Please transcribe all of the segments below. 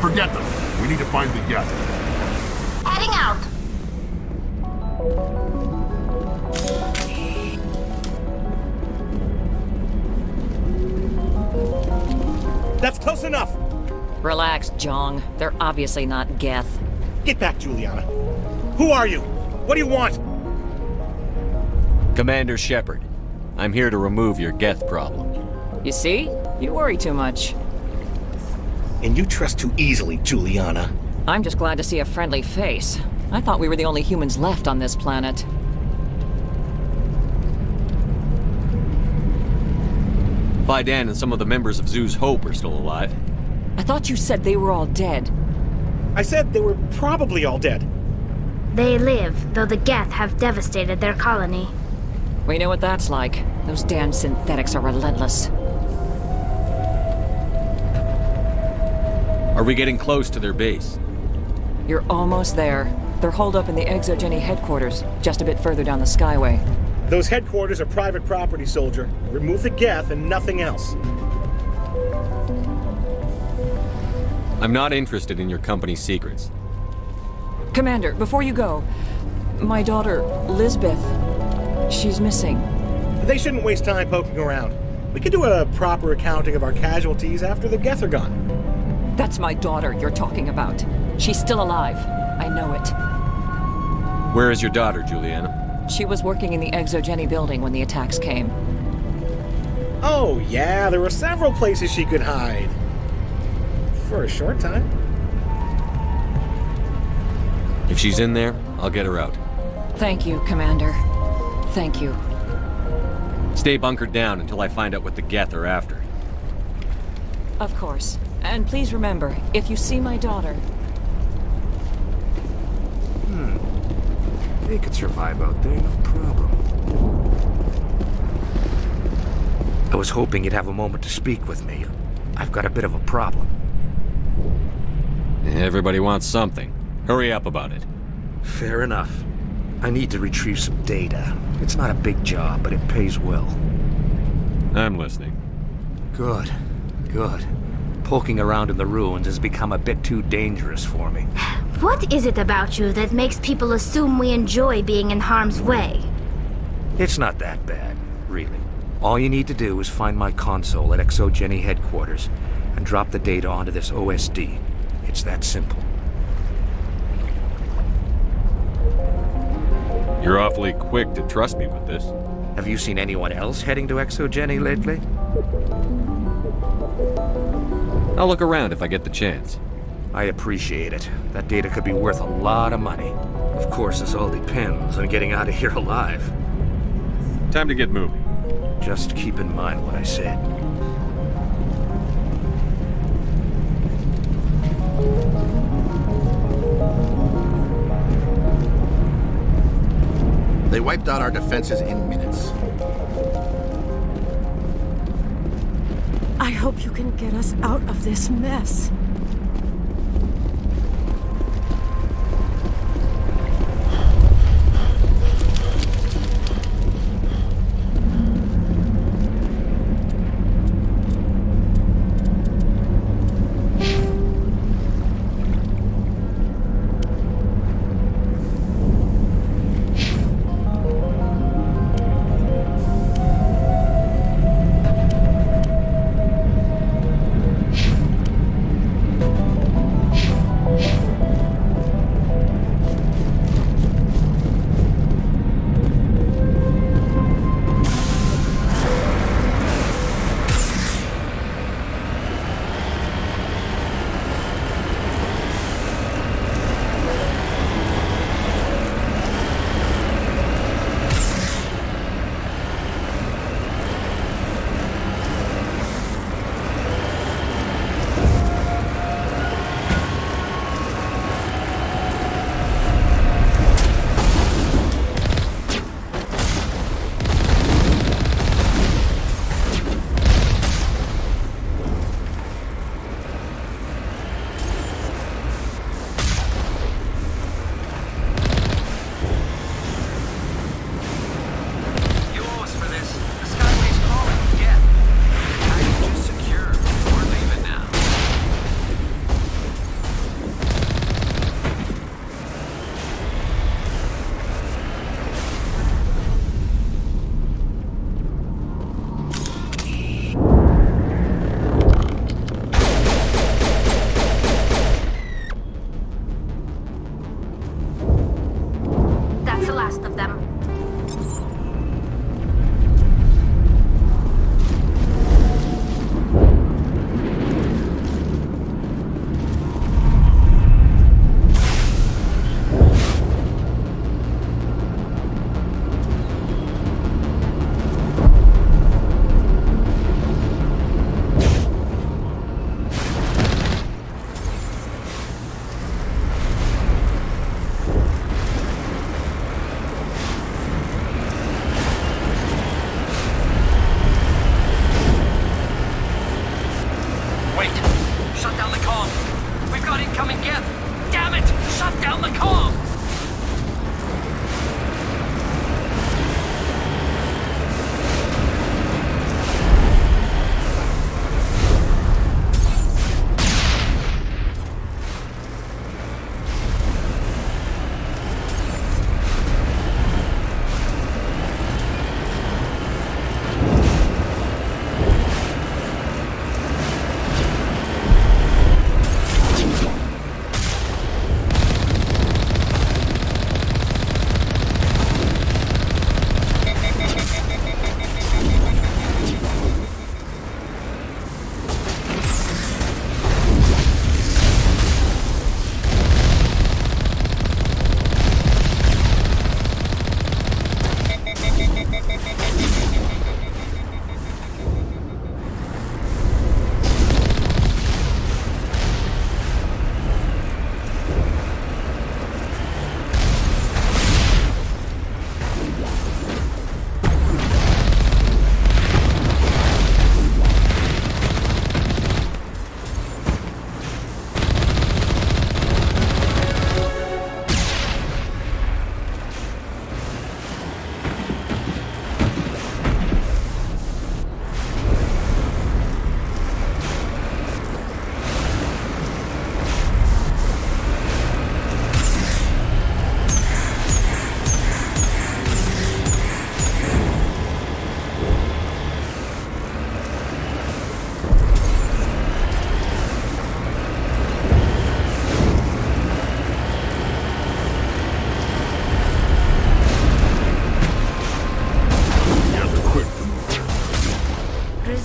Forget them. We need to find the Geth. Heading out. That's close enough. Relax, Jong. They're obviously not Geth. Get back, Juliana. Who are you? What do you want? Commander Shepard. I'm here to remove your Geth problem. You see? You worry too much. And you trust too easily, Juliana. I'm just glad to see a friendly face. I thought we were the only humans left on this planet. Fidan and some of the members of Zoo's Hope are still alive. I thought you said they were all dead. I said they were probably all dead. They live, though the Geth have devastated their colony. We know what that's like. Those damn synthetics are relentless. Are we getting close to their base? You're almost there. They're holed up in the Exogeny headquarters, just a bit further down the Skyway. Those headquarters are private property, soldier. Remove the Geth and nothing else. I'm not interested in your company's secrets. Commander, before you go, my daughter, Lisbeth, she's missing. They shouldn't waste time poking around. We could do a proper accounting of our casualties after the Geth are gone. That's my daughter you're talking about. She's still alive. I know it. Where is your daughter, Juliana? She was working in the Exogeny building when the attacks came. Oh, yeah, there were several places she could hide. For a short time. If she's in there, I'll get her out. Thank you, Commander. Thank you. Stay bunkered down until I find out what the Geth are after. Of course. And please remember, if you see my daughter... They could survive out there, no problem. I was hoping you'd have a moment to speak with me. I've got a bit of a problem. Everybody wants something. Hurry up about it. Fair enough. I need to retrieve some data. It's not a big job, but it pays well. I'm listening. Good. Good. Poking around in the ruins has become a bit too dangerous for me. What is it about you that makes people assume we enjoy being in harm's way? It's not that bad, really. All you need to do is find my console at Exogeny headquarters and drop the data onto this OSD. It's that simple. You're awfully quick to trust me with this. Have you seen anyone else heading to Exogeny lately? I'll look around if I get the chance. I appreciate it. That data could be worth a lot of money. Of course, this all depends on getting out of here alive. Time to get moving. Just keep in mind what I said. They wiped out our defenses in minutes. I hope you can get us out of this mess.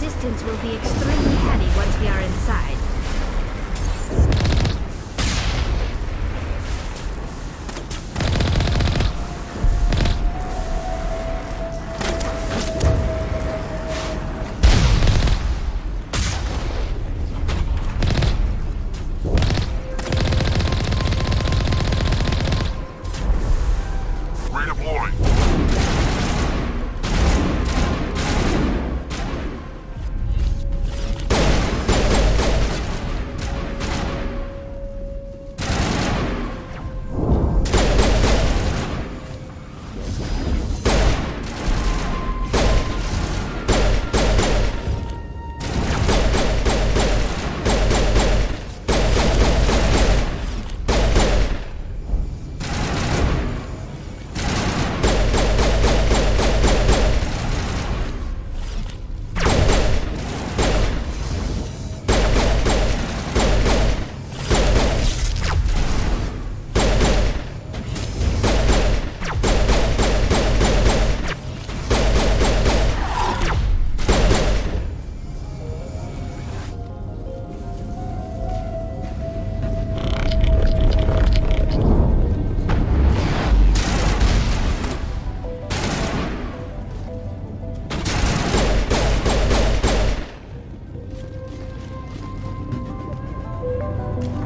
resistance will be extremely heavy once we are inside.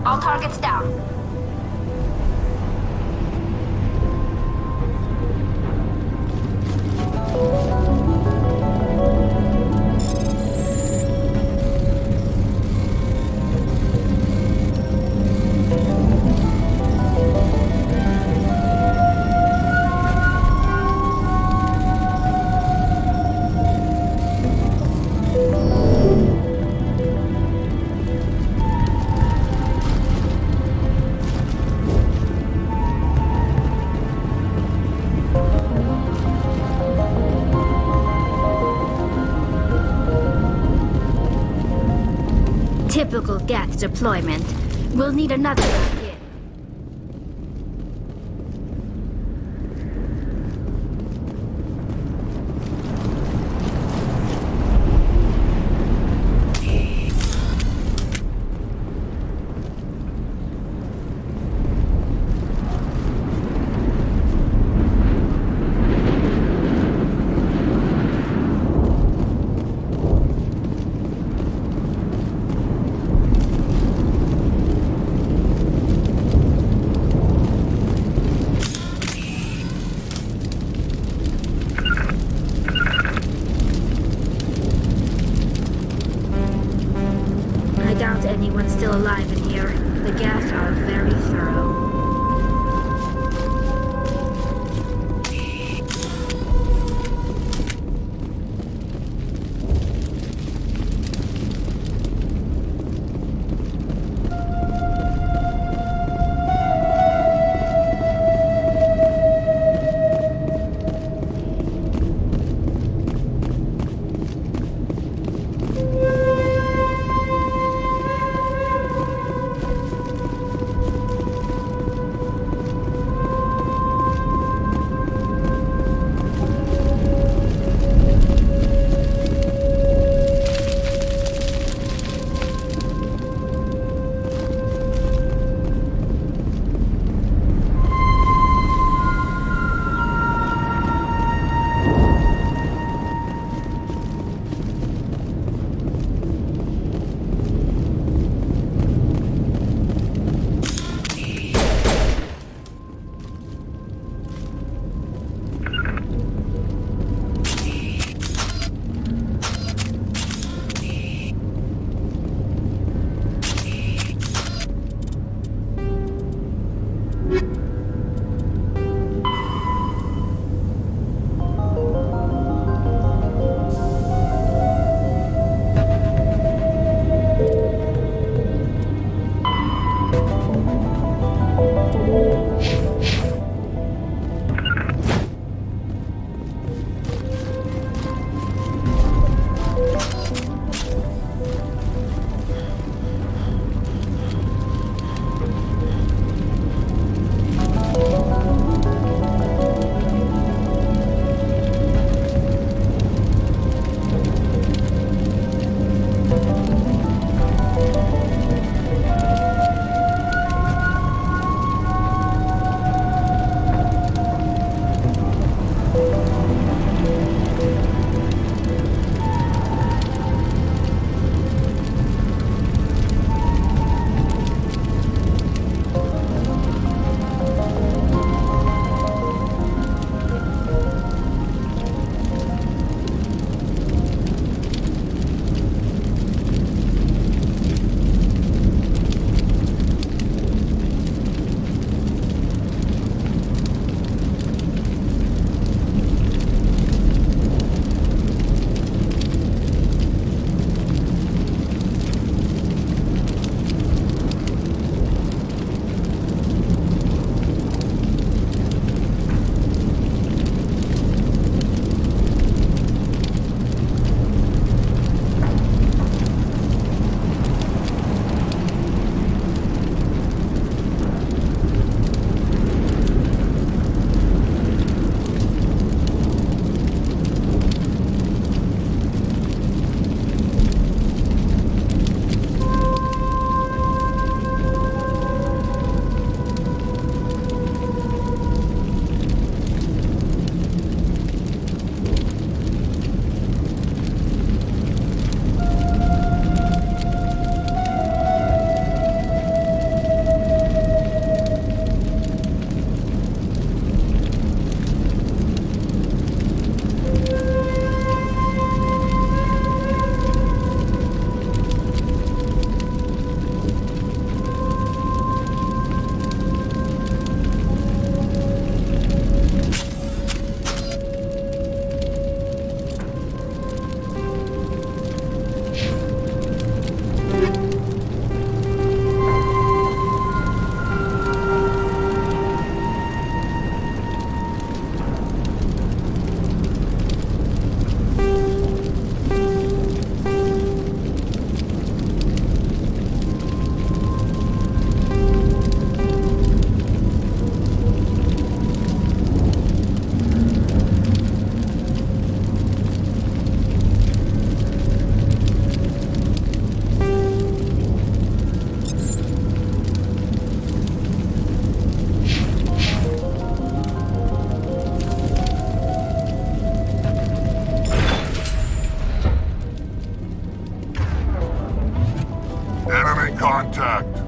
All targets down. Typical Geth deployment. We'll need another back in. I doubt anyone's still alive in here. The Geth are very thorough. contact.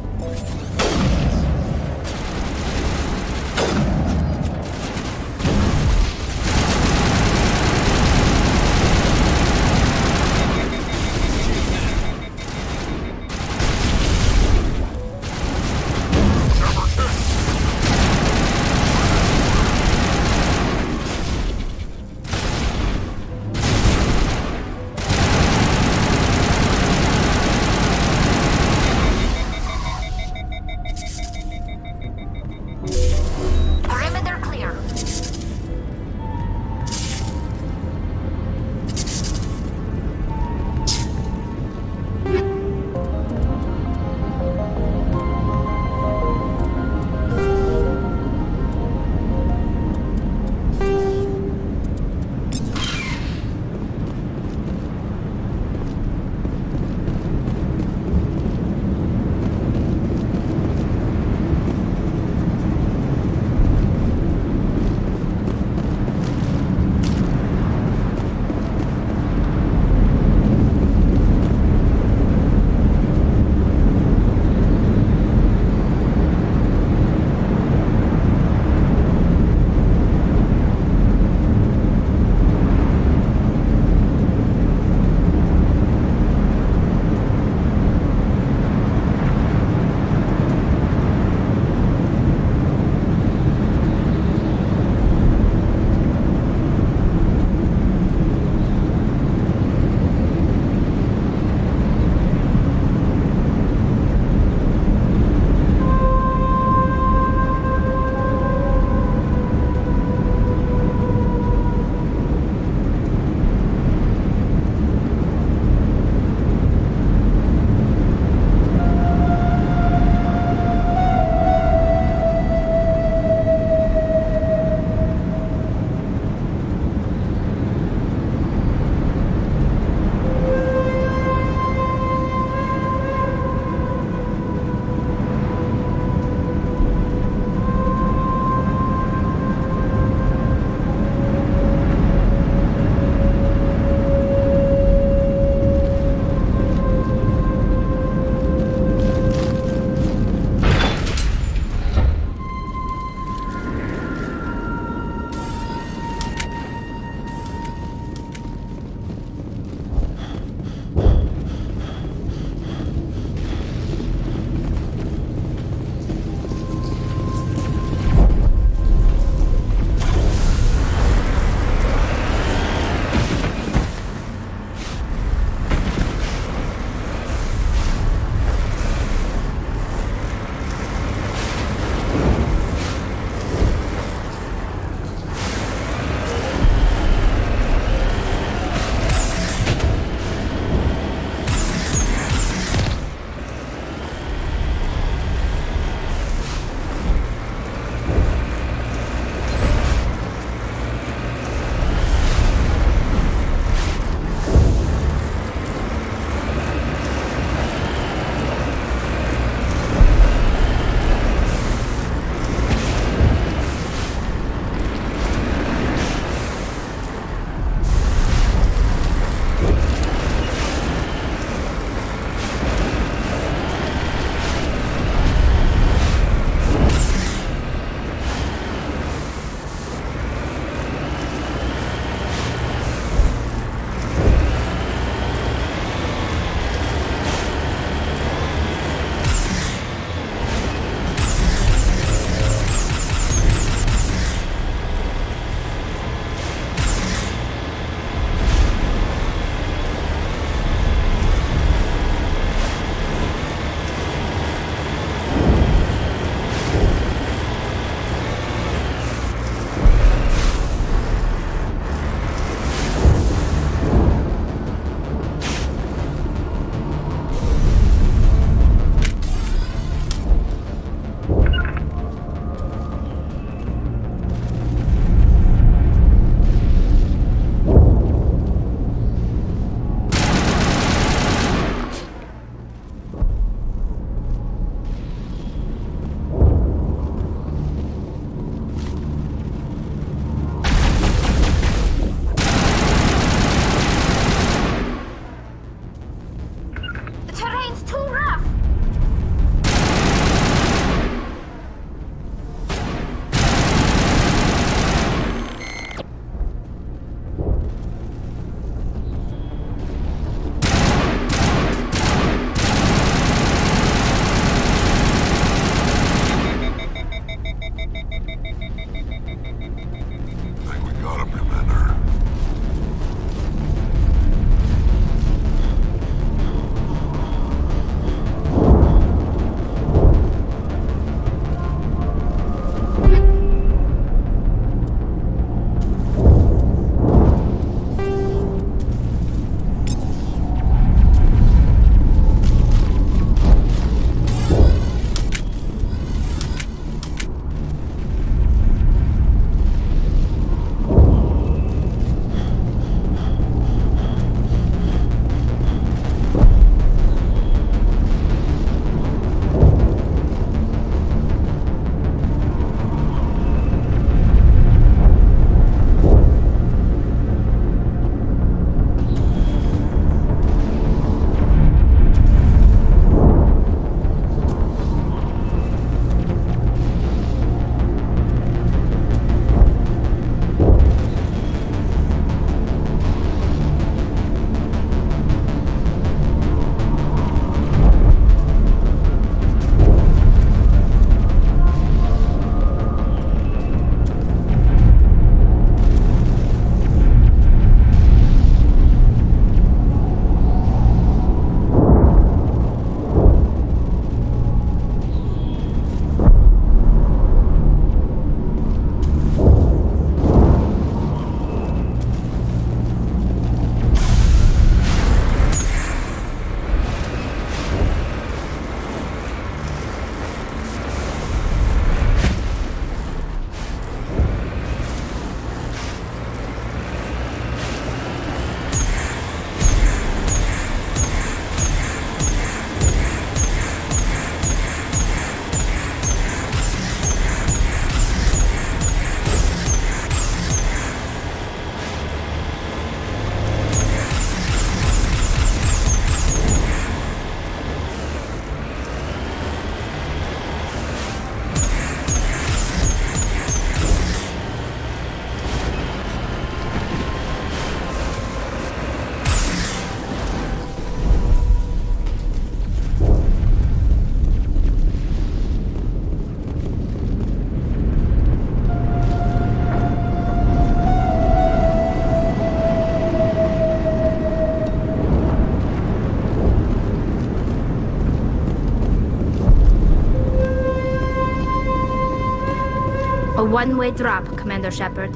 One-way drop, Commander Shepard.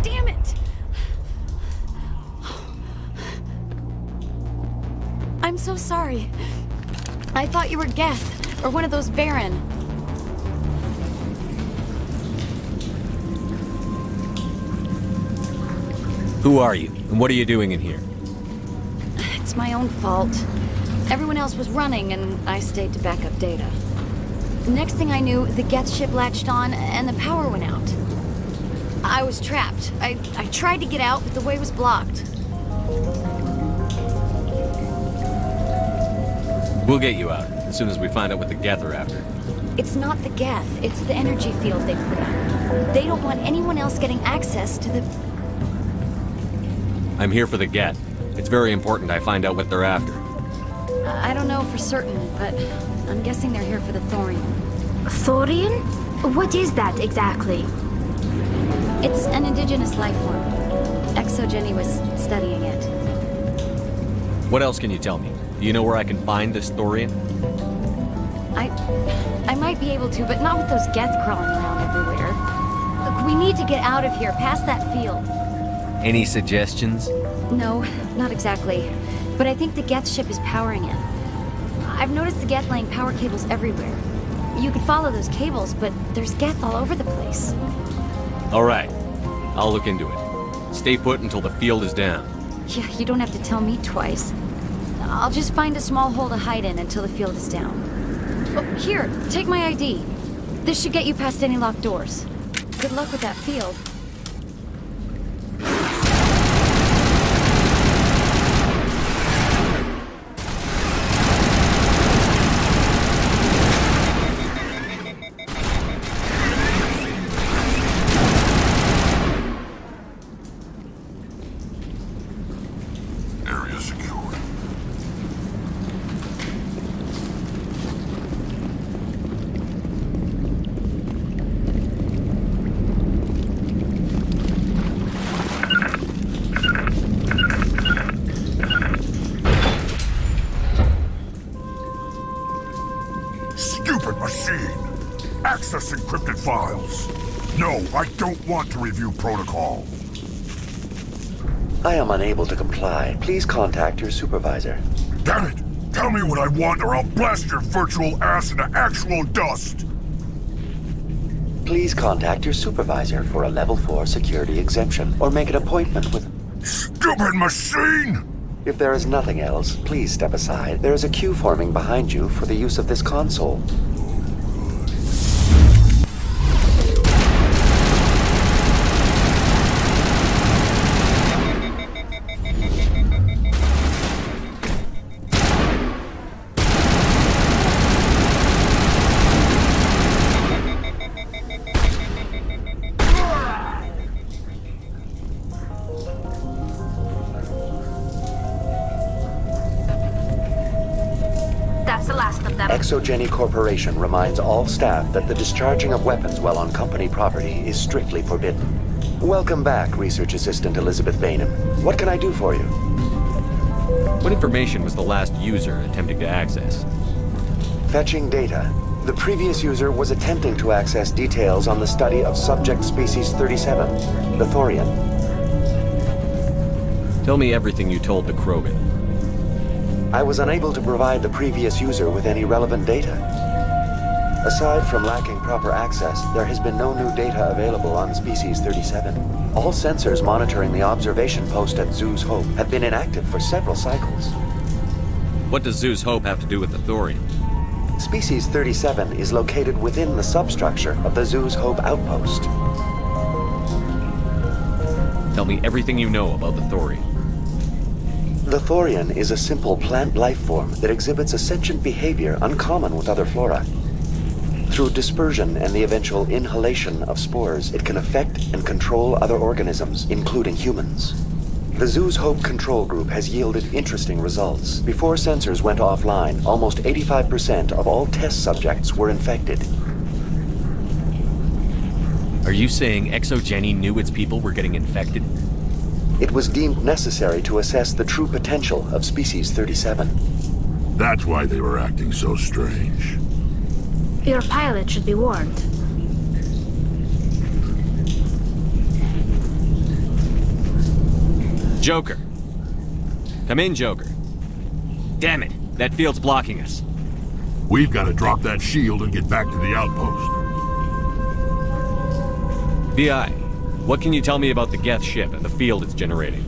Damn it! I'm so sorry. I thought you were Geth, or one of those Baron. Who are you, and what are you doing in here? It's my own fault. Everyone else was running, and I stayed to back up data. Next thing I knew, the Geth ship latched on, and the power went out. I was trapped. I tried to get out, but the way was blocked. We'll get you out, as soon as we find out what the Geth are after. It's not the Geth, it's the energy field they put out. They don't want anyone else getting access to the... I'm here for the Geth. It's very important I find out what they're after. I don't know for certain, but I'm guessing they're here for the thorium. Thorium? What is that exactly? It's an indigenous life form. Exogeny was studying it. What else can you tell me? Do you know where I can find this thorium? I might be able to, but not with those Geth crawling around everywhere. Look, we need to get out of here, past that field. Any suggestions? No, not exactly. But I think the Geth ship is powering it. I've noticed the Geth laying power cables everywhere. You could follow those cables, but there's Geth all over the place. All right. I'll look into it. Stay put until the field is down. Yeah, you don't have to tell me twice. I'll just find a small hole to hide in until the field is down. Oh, here, take my ID. This should get you past any locked doors. Good luck with that field. Area secured. Stupid machine! Access encrypted files. No, I don't want to review protocol. I am unable to comply. Please contact your supervisor. Damn it! Tell me what I want or I'll blast your virtual ass into actual dust! Please contact your supervisor for a Level 4 security exemption, or make an appointment with... Stupid machine! If there is nothing else, please step aside. There is a queue forming behind you for the use of this console. That's the last of them. Exogeny Corporation reminds all staff that the discharging of weapons while on company property is strictly forbidden. Welcome back, Research Assistant Elizabeth Bainham. What can I do for you? What information was the last user attempting to access? Fetching data. The previous user was attempting to access details on the study of subject species 37, the thorium. Tell me everything you told the Krogan. I was unable to provide the previous user with any relevant data. Aside from lacking proper access, there has been no new data available on Species 37. All sensors monitoring the observation post at Zeus Hope have been inactive for several cycles. What does Zeus Hope have to do with the thorium? Species 37 is located within the substructure of the Zeus Hope outpost. Tell me everything you know about the thorium. The thorium is a simple plant life form that exhibits a sentient behavior uncommon with other flora. Through dispersion and the eventual inhalation of spores, it can affect and control other organisms, including humans. The Zeus Hope control group has yielded interesting results. Before sensors went offline, almost 85% of all test subjects were infected. Are you saying Exogeny knew its people were getting infected? It was deemed necessary to assess the true potential of Species 37. That's why they were acting so strange. Your pilot should be warned. Joker. Come in, Joker. Damn it, that field's blocking us. We've got to drop that shield and get back to the outpost. VI, what can you tell me about the Geth ship and the field it's generating?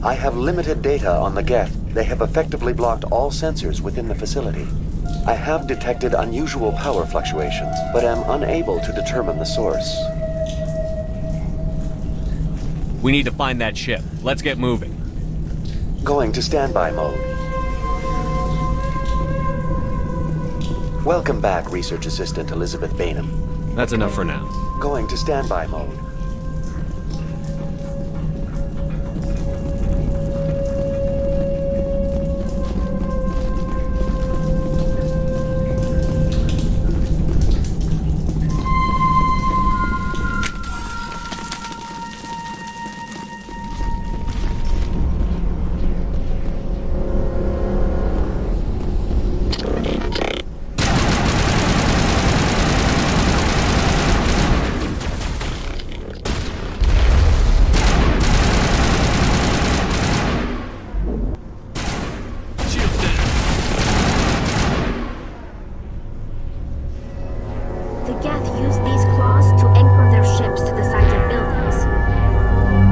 I have limited data on the Geth. They have effectively blocked all sensors within the facility. I have detected unusual power fluctuations, but am unable to determine the source. We need to find that ship. Let's get moving. Going to standby mode. Welcome back, Research Assistant Elizabeth Bainham. That's enough for now. Going to standby mode. The Geth use these claws to anchor their ships to the sides of buildings.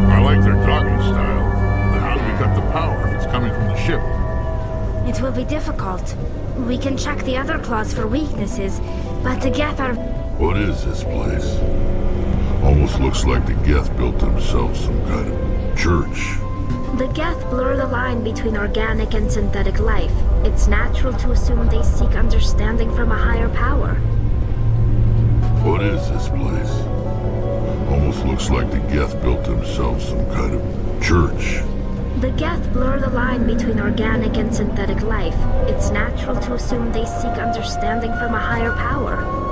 I like their docking style, but how do we cut the power if it's coming from the ship? It will be difficult. We can check the other claws for weaknesses, but the Geth are... What is this place? Almost looks like the Geth built themselves some kind of church. The Geth blur the line between organic and synthetic life. It's natural to assume they seek understanding from a higher power. What is this place? Almost looks like the Geth built themselves some kind of church. The Geth blur the line between organic and synthetic life. It's natural to assume they seek understanding from a higher power.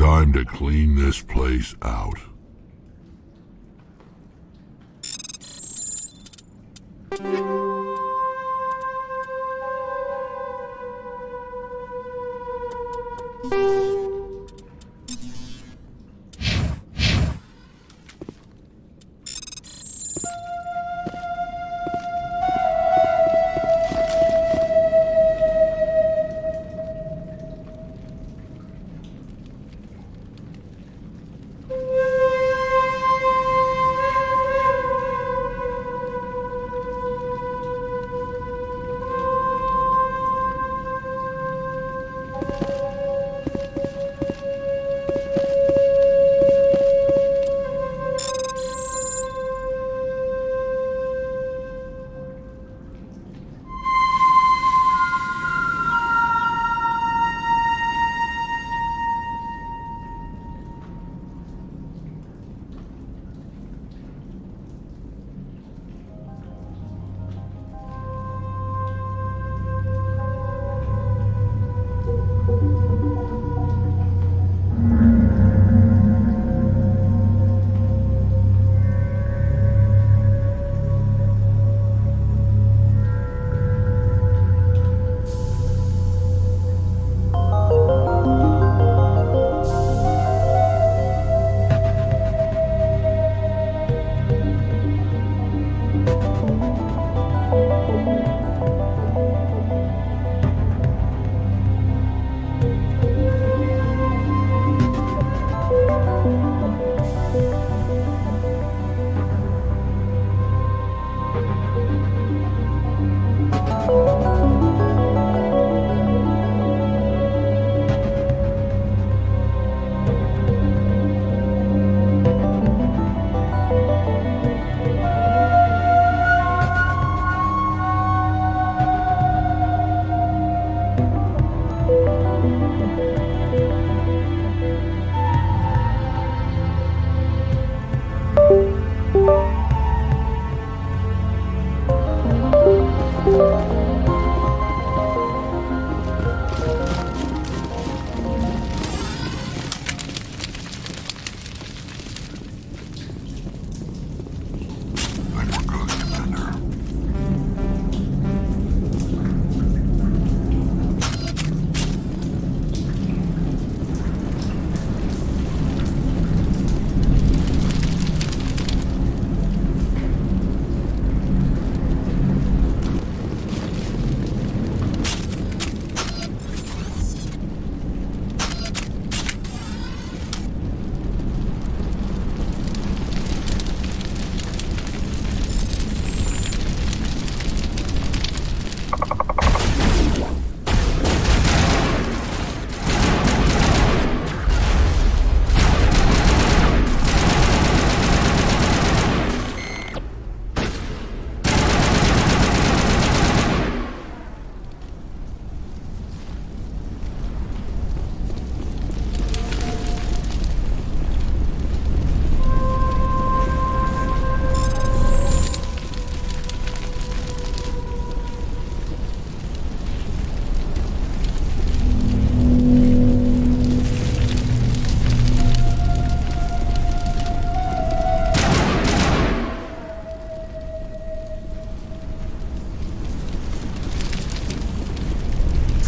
time to clean this place out.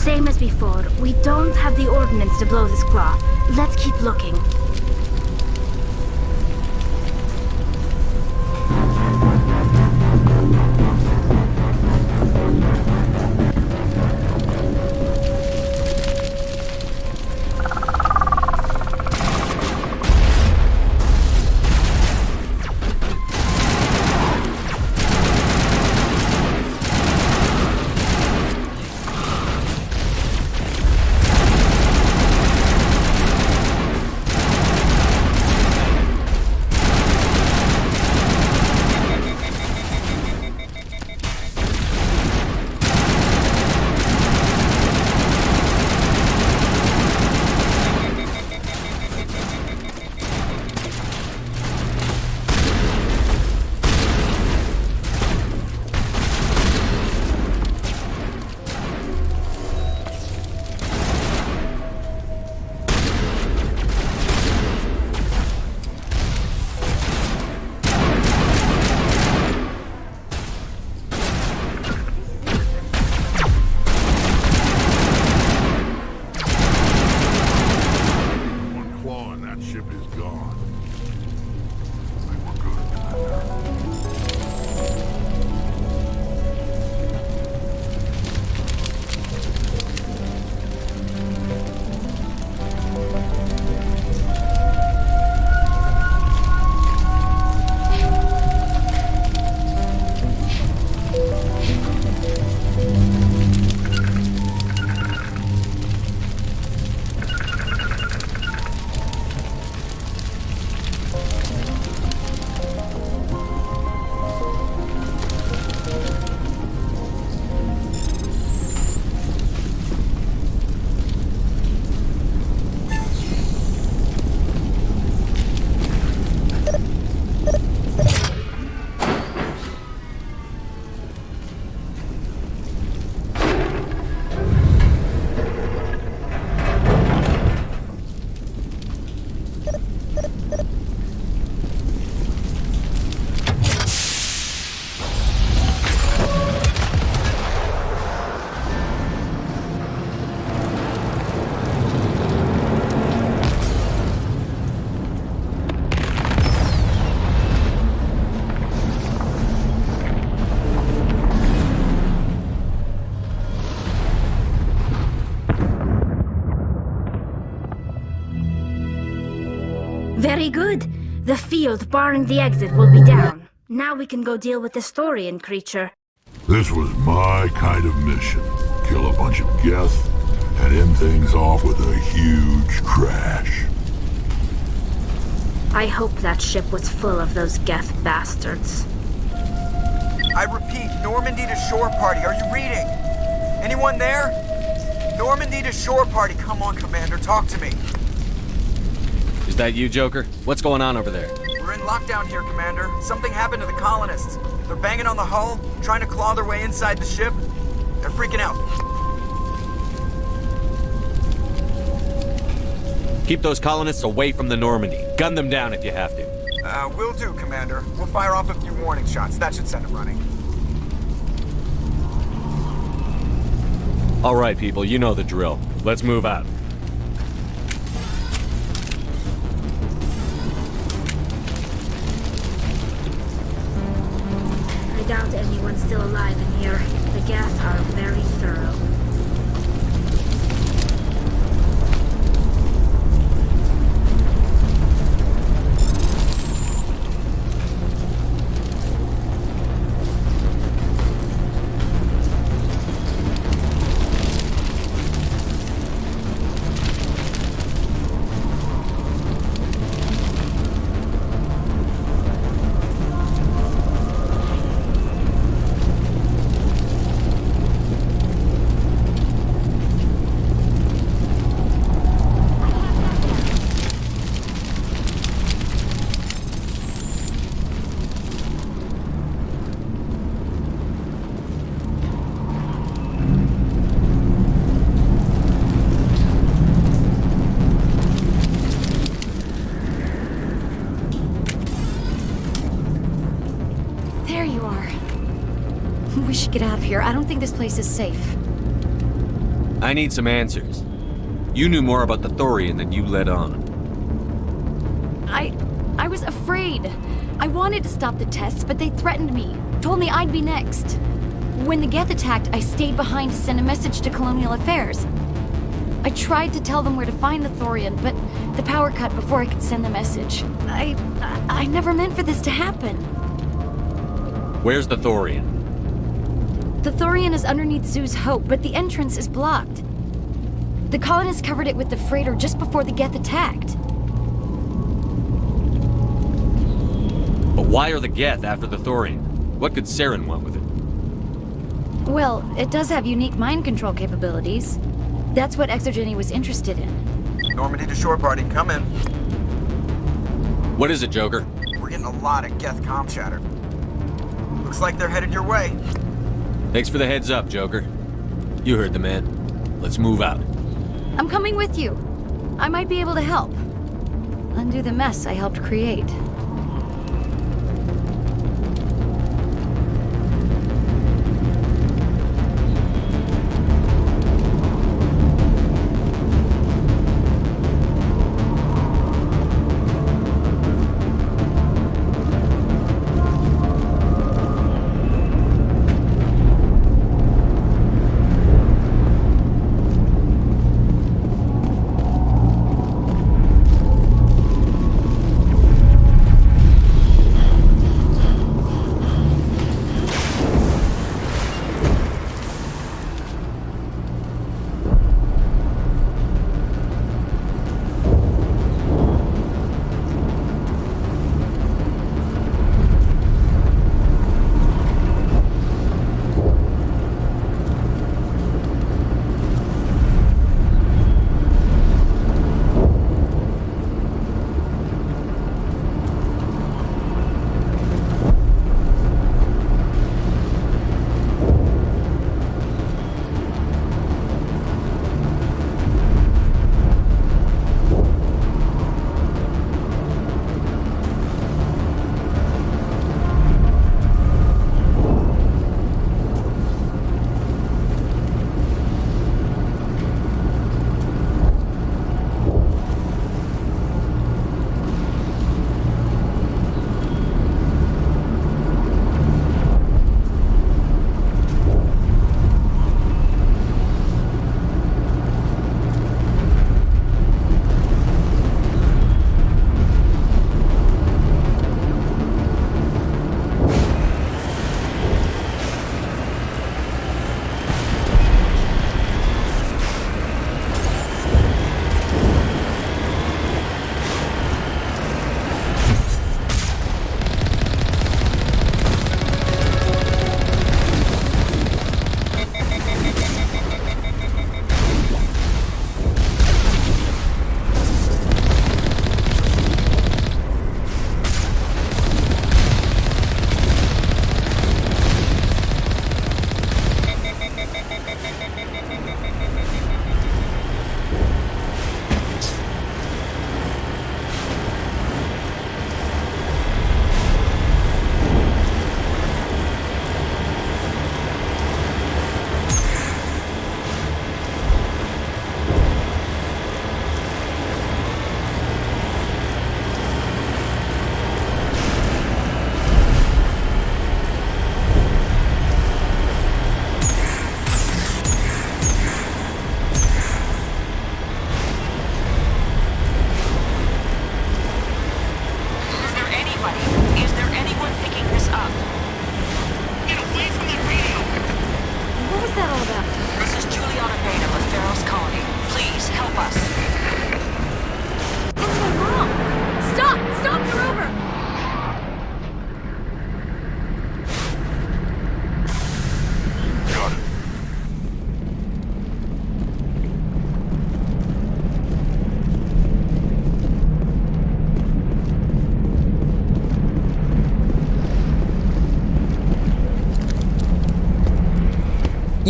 Same as before, we don't have the ordnance to blow this claw. Let's keep looking. Very good. The field barring the exit will be down. Now we can go deal with this Thorian creature. This was my kind of mission. Kill a bunch of Geth and end things off with a huge crash. I hope that ship was full of those Geth bastards. I repeat, Normandy to shore party. Are you reading? Anyone there? Normandy to shore party. Come on, Commander. Talk to me. Is that you, Joker? What's going on over there? We're in lockdown here, Commander. Something happened to the colonists. They're banging on the hull, trying to claw their way inside the ship. They're freaking out. Keep those colonists away from the Normandy. Gun them down if you have to. Will do, Commander. We'll fire off a few warning shots. That should send them running. All right, people, you know the drill. Let's move out. I doubt anyone's still alive in here. The Geth are very thorough. We should get out of here. I don't think this place is safe. I need some answers. You knew more about the Thorian than you let on. I was afraid. I wanted to stop the tests, but they threatened me. Told me I'd be next. When the Geth attacked, I stayed behind to send a message to Colonial Affairs. I tried to tell them where to find the Thorian, but the power cut before I could send the message. I never meant for this to happen. Where's the Thorian? The Thorian is underneath Zoo's Hope, but the entrance is blocked. The colonists covered it with the freighter just before the Geth attacked. But why are the Geth after the Thorian? What could Saren want with it? Well, it does have unique mind control capabilities. That's what Exogeny was interested in. Normandy to shore party, come in. What is it, Joker? We're getting a lot of Geth comm chatter. Looks like they're headed your way. Thanks for the heads up, Joker. You heard the man. Let's move out. I'm coming with you. I might be able to help. Undo the mess I helped create.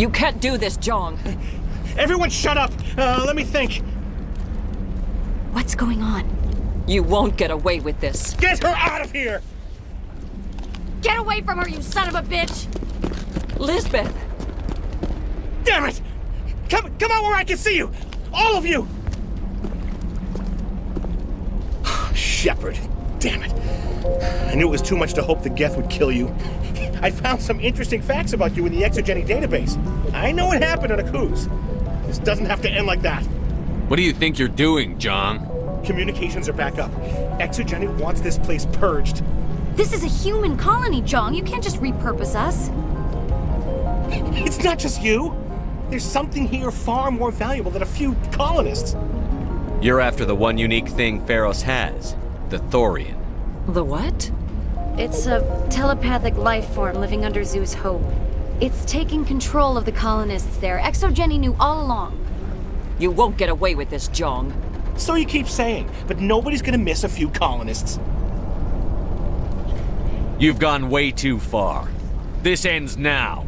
You can't do this, Jong. Everyone shut up! Let me think. What's going on? You won't get away with this. Get her out of here! Get away from her, you son of a bitch! Lisbeth! Damn it! Come out where I can see you! All of you! Shepard, damn it. I knew it was too much to hope the Geth would kill you. I found some interesting facts about you in the Exogeny database. I know what happened on Akuz. This doesn't have to end like that. What do you think you're doing, Jong? Communications are back up. Exogeny wants this place purged. This is a human colony, Jong. You can't just repurpose us. It's not just you. There's something here far more valuable than a few colonists. You're after the one unique thing Pharos has, the Thorian. The what? It's a telepathic life form living under Zoo's hope. It's taking control of the colonists there. Exogeny knew all along. You won't get away with this, Jong. So you keep saying, but nobody's gonna miss a few colonists. You've gone way too far. This ends now.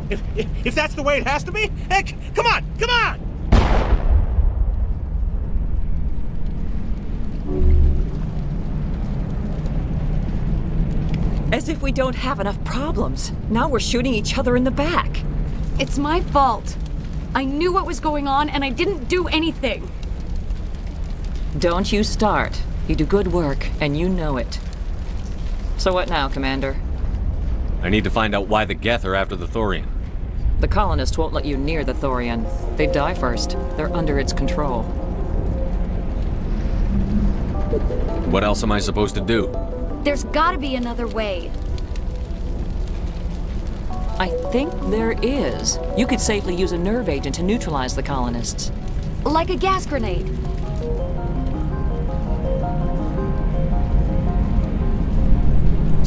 If that's the way it has to be, heck, come on! As if we don't have enough problems. Now we're shooting each other in the back. It's my fault. I knew what was going on and I didn't do anything. Don't you start. You do good work, and you know it. So what now, Commander? I need to find out why the Geth are after the Thorian. The colonists won't let you near the Thorian. They die first. They're under its control. What else am I supposed to do? There's gotta be another way. I think there is. You could safely use a nerve agent to neutralize the colonists. Like a gas grenade.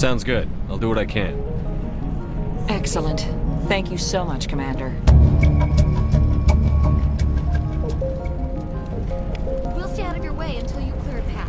Sounds good. I'll do what I can. Excellent. Thank you so much, Commander. We'll stay out of your way until you clear a path.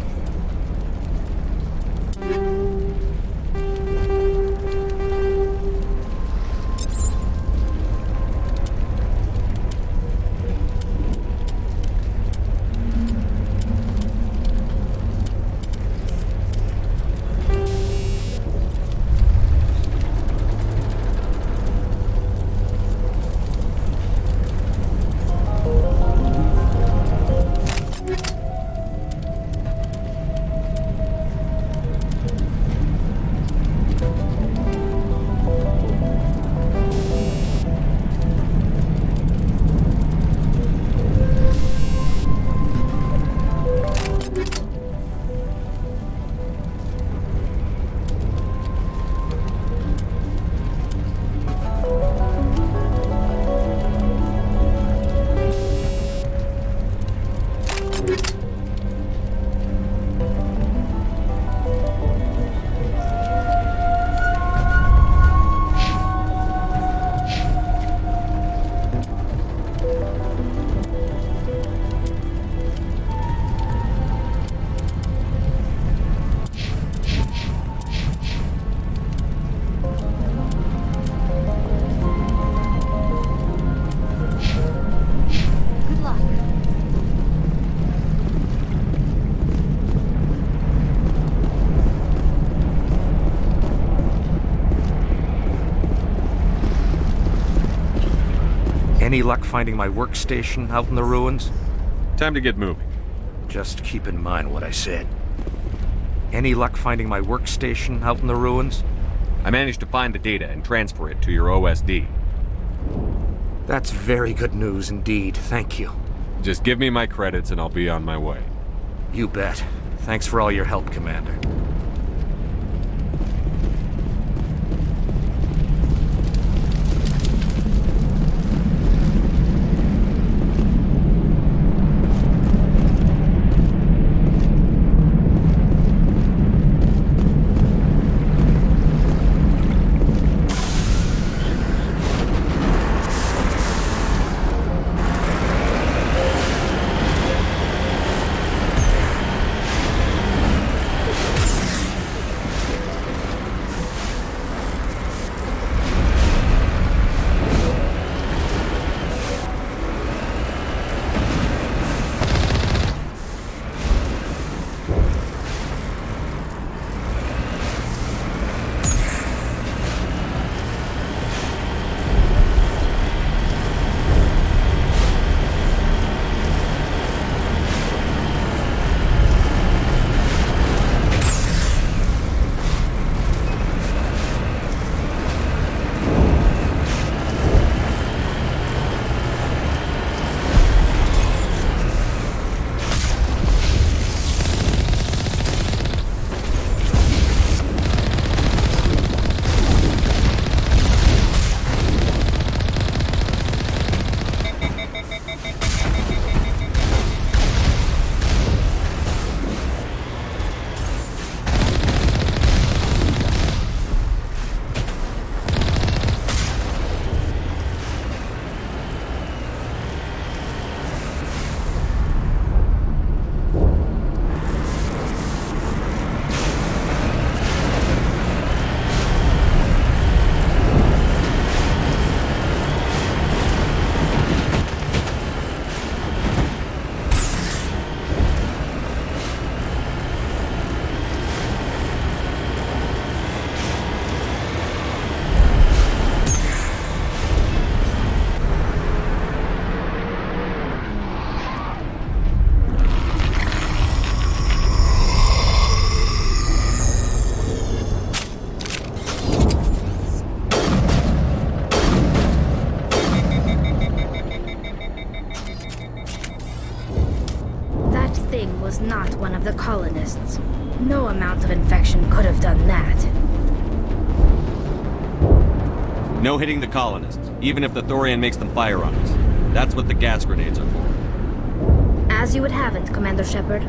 Any luck finding my workstation out in the ruins? Time to get moving. Just keep in mind what I said. Any luck finding my workstation out in the ruins? I managed to find the data and transfer it to your OSD. That's very good news indeed, thank you. Just give me my credits and I'll be on my way. You bet. Thanks for all your help, Commander. thing was not one of the colonists. No amount of infection could have done that. No hitting the colonists, even if the Thorian makes them fire on us. That's what the gas grenades are for. As you would have it, Commander Shepard.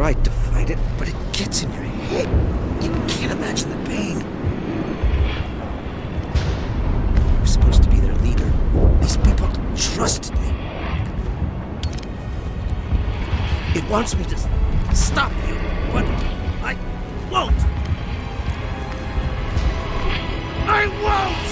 tried to fight it, but it gets in your head. You can't imagine the pain. I was supposed to be their leader. These people trusted me. It wants me to stop you, but I won't. I won't!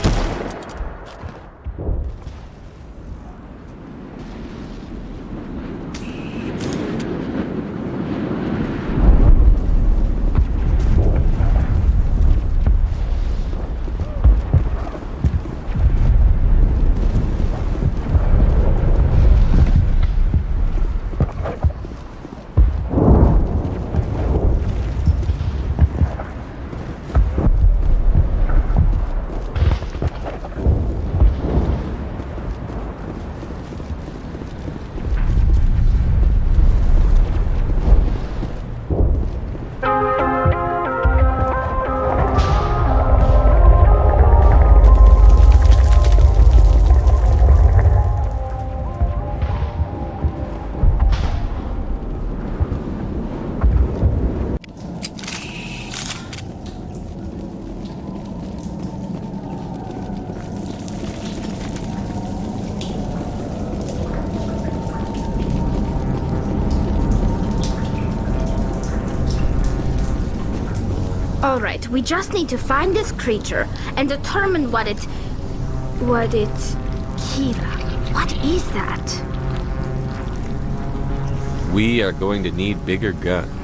Alright, we just need to find this creature and determine what it... Kira, what is that? We are going to need bigger guns.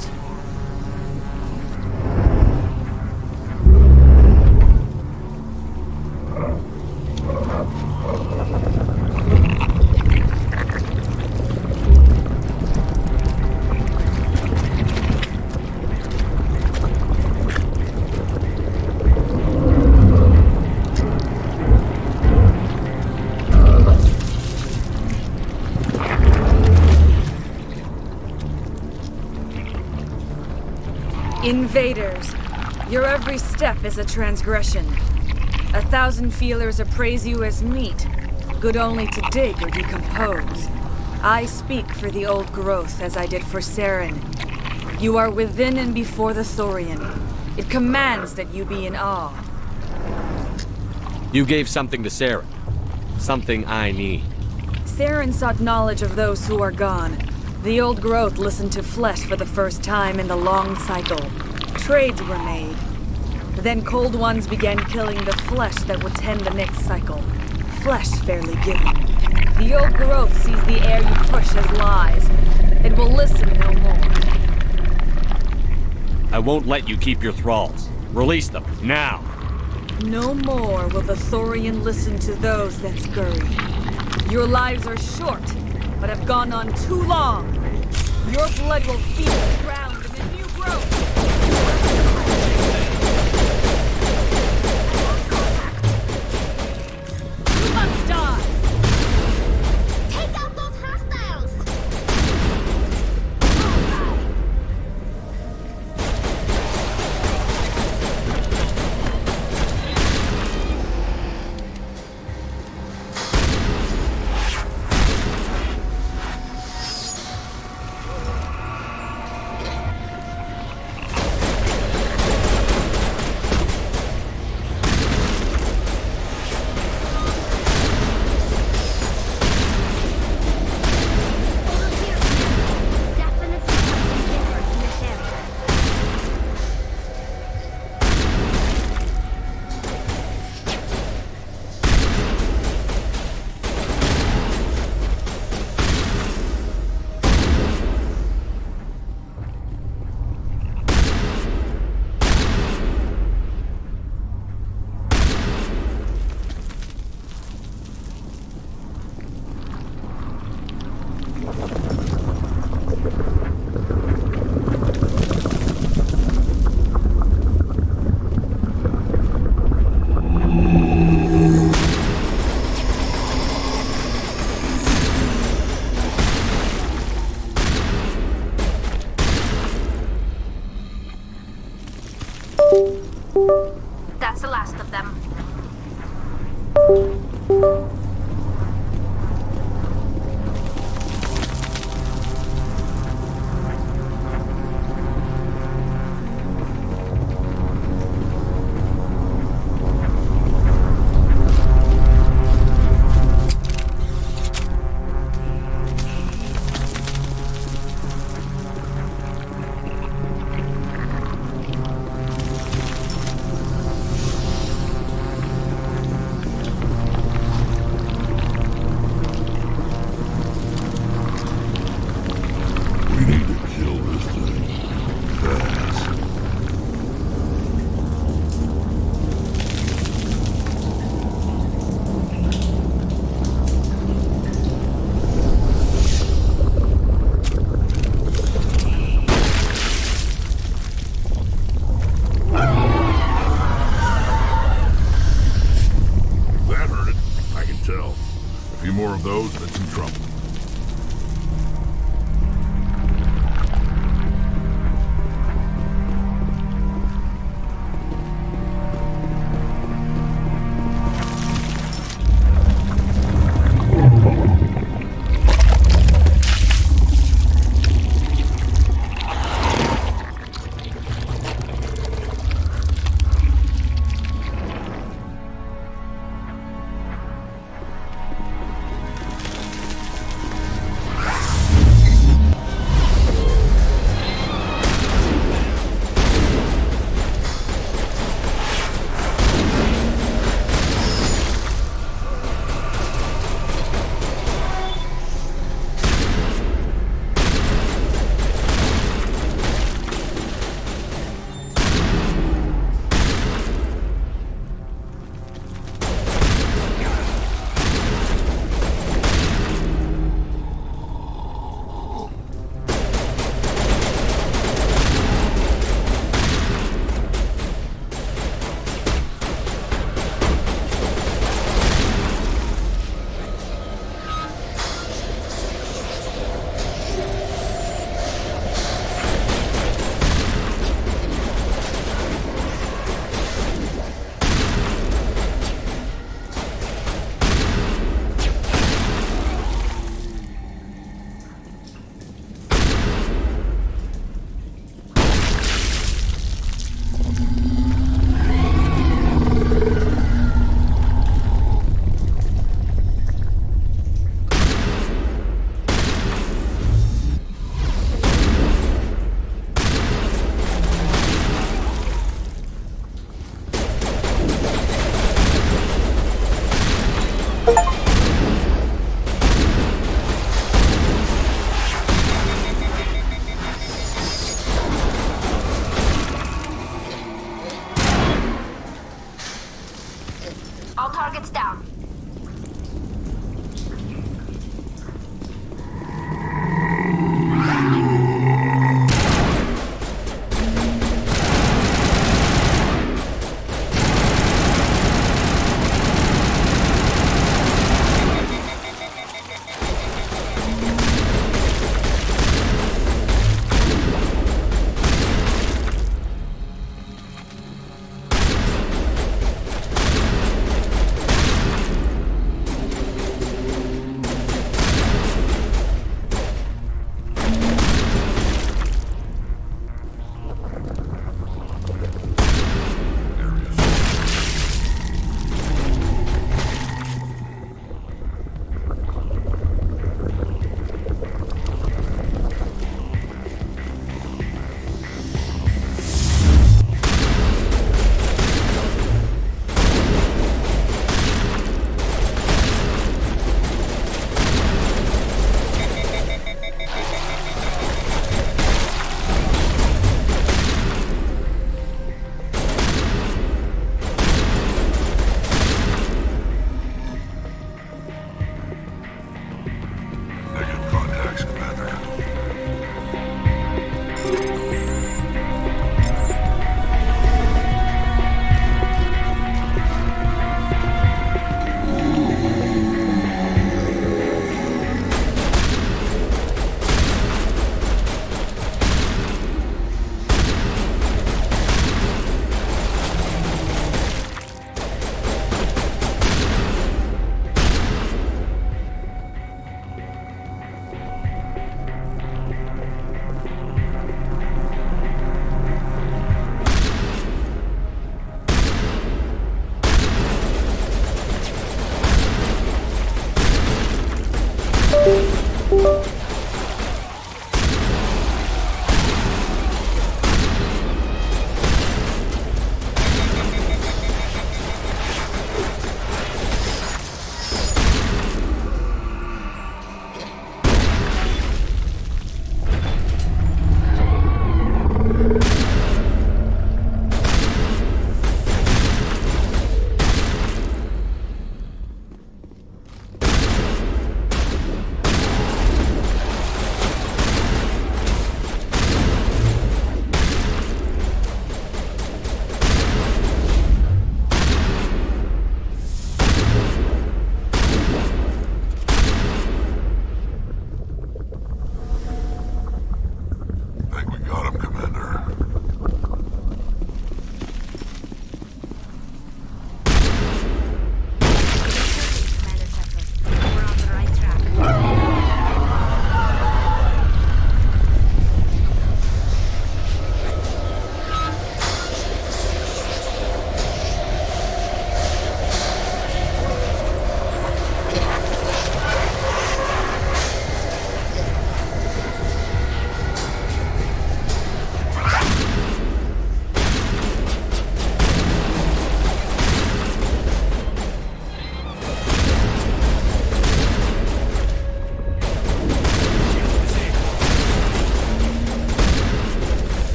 Invaders, your every step is a transgression. 1,000 feelers appraise you as meat, good only to dig or decompose. I speak for the old growth as I did for Saren. You are within and before the Thorian. It commands that you be in awe. You gave something to Sarah. Something I need. Saren sought knowledge of those who are gone. The old growth listened to flesh for the first time in the long cycle. Trades were made. Then cold ones began killing the flesh that would tend the next cycle. Flesh fairly given. The old growth sees the air you push as lies. It will listen no more. I won't let you keep your thralls. Release them, now! No more will the Thorian listen to those that scurry. Your lives are short, but have gone on too long. Your blood will feed the ground in the new growth. You must die. Take out those hostiles! tell. A few more of those, and it's in trouble. All targets down.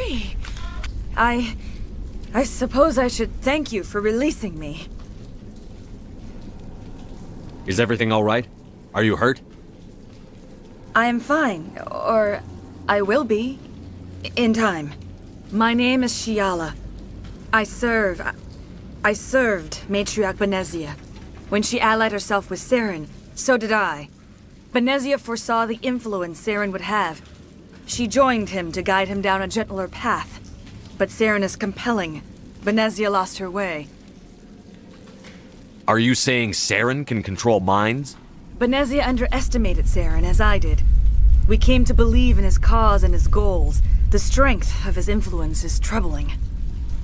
free. I suppose I should thank you for releasing me. Is everything all right? Are you hurt? I am fine, or I will be, in time. My name is Shiala. I served Matriarch Benezia. When she allied herself with Saren, so did I. Benezia foresaw the influence Saren would have. She joined him to guide him down a gentler path. But Saren is compelling. Benezia lost her way. Are you saying Saren can control minds? Benezia underestimated Saren, as I did. We came to believe in his cause and his goals. The strength of his influence is troubling.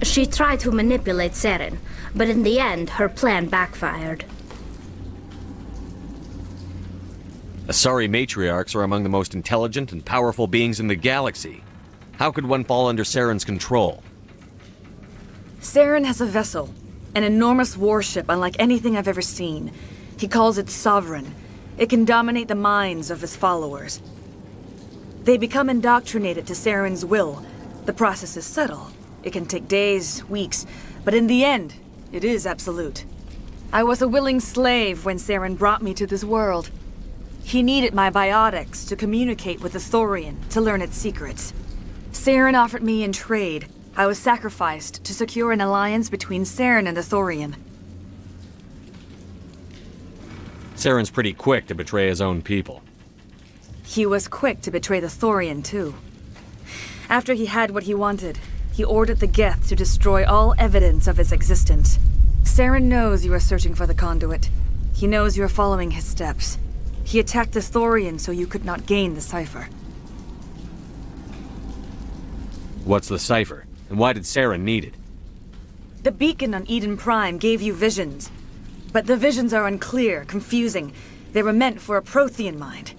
She tried to manipulate Saren, but in the end, her plan backfired. Asari matriarchs are among the most intelligent and powerful beings in the galaxy. How could one fall under Saren's control? Saren has a vessel, an enormous warship unlike anything I've ever seen. He calls it Sovereign. It can dominate the minds of his followers. They become indoctrinated to Saren's will. The process is subtle. It can take days, weeks, but in the end, it is absolute. I was a willing slave when Saren brought me to this world. He needed my biotics to communicate with the Thorian, to learn its secrets. Saren offered me in trade. I was sacrificed to secure an alliance between Saren and the Thorian. Saren's pretty quick to betray his own people. He was quick to betray the Thorian, too. After he had what he wanted, he ordered the Geth to destroy all evidence of its existence. Saren knows you are searching for the conduit. He knows you are following his steps. He attacked the Thorian so you could not gain the cipher. What's the cipher? And why did Saren need it? The beacon on Eden Prime gave you visions. But the visions are unclear, confusing. They were meant for a Prothean mind.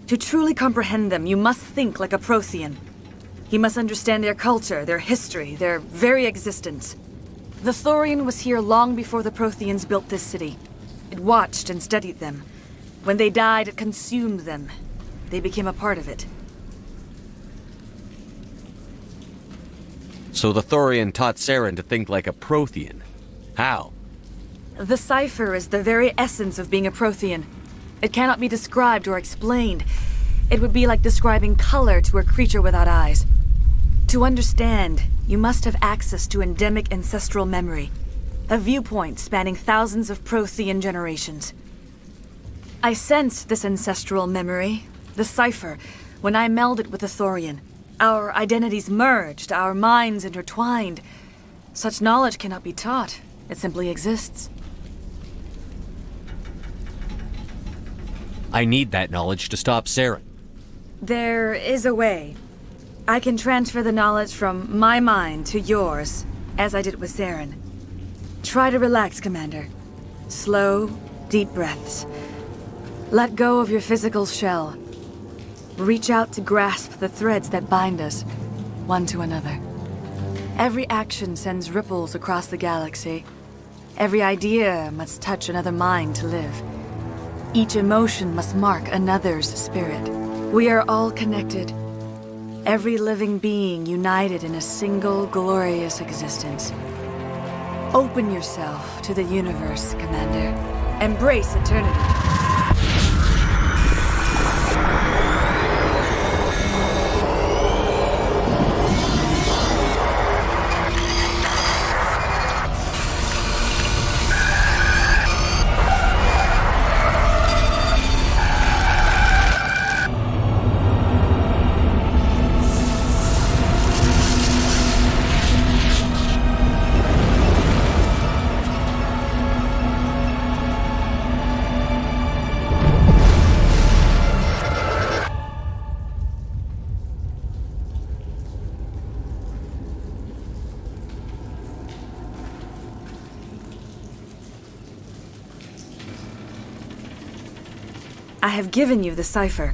To truly comprehend them, you must think like a Prothean. You must understand their culture, their history, their very existence. The Thorian was here long before the Protheans built this city. It watched and studied them. When they died, it consumed them. They became a part of it. So the Thorian taught Saren to think like a Prothean. How? The cipher is the very essence of being a Prothean. It cannot be described or explained. It would be like describing color to a creature without eyes. To understand, you must have access to endemic ancestral memory. A viewpoint spanning thousands of Prothean generations. I sensed this ancestral memory, the cipher, when I melded with the Thorian. Our identities merged, our minds intertwined. Such knowledge cannot be taught. It simply exists. I need that knowledge to stop Saren. There is a way. I can transfer the knowledge from my mind to yours, as I did with Saren. Try to relax, Commander. Slow, deep breaths. Let go of your physical shell. Reach out to grasp the threads that bind us, one to another. Every action sends ripples across the galaxy. Every idea must touch another mind to live. Each emotion must mark another's spirit. We are all connected. Every living being united in a single glorious existence. Open yourself to the universe, Commander. Embrace eternity. I have given you the cipher,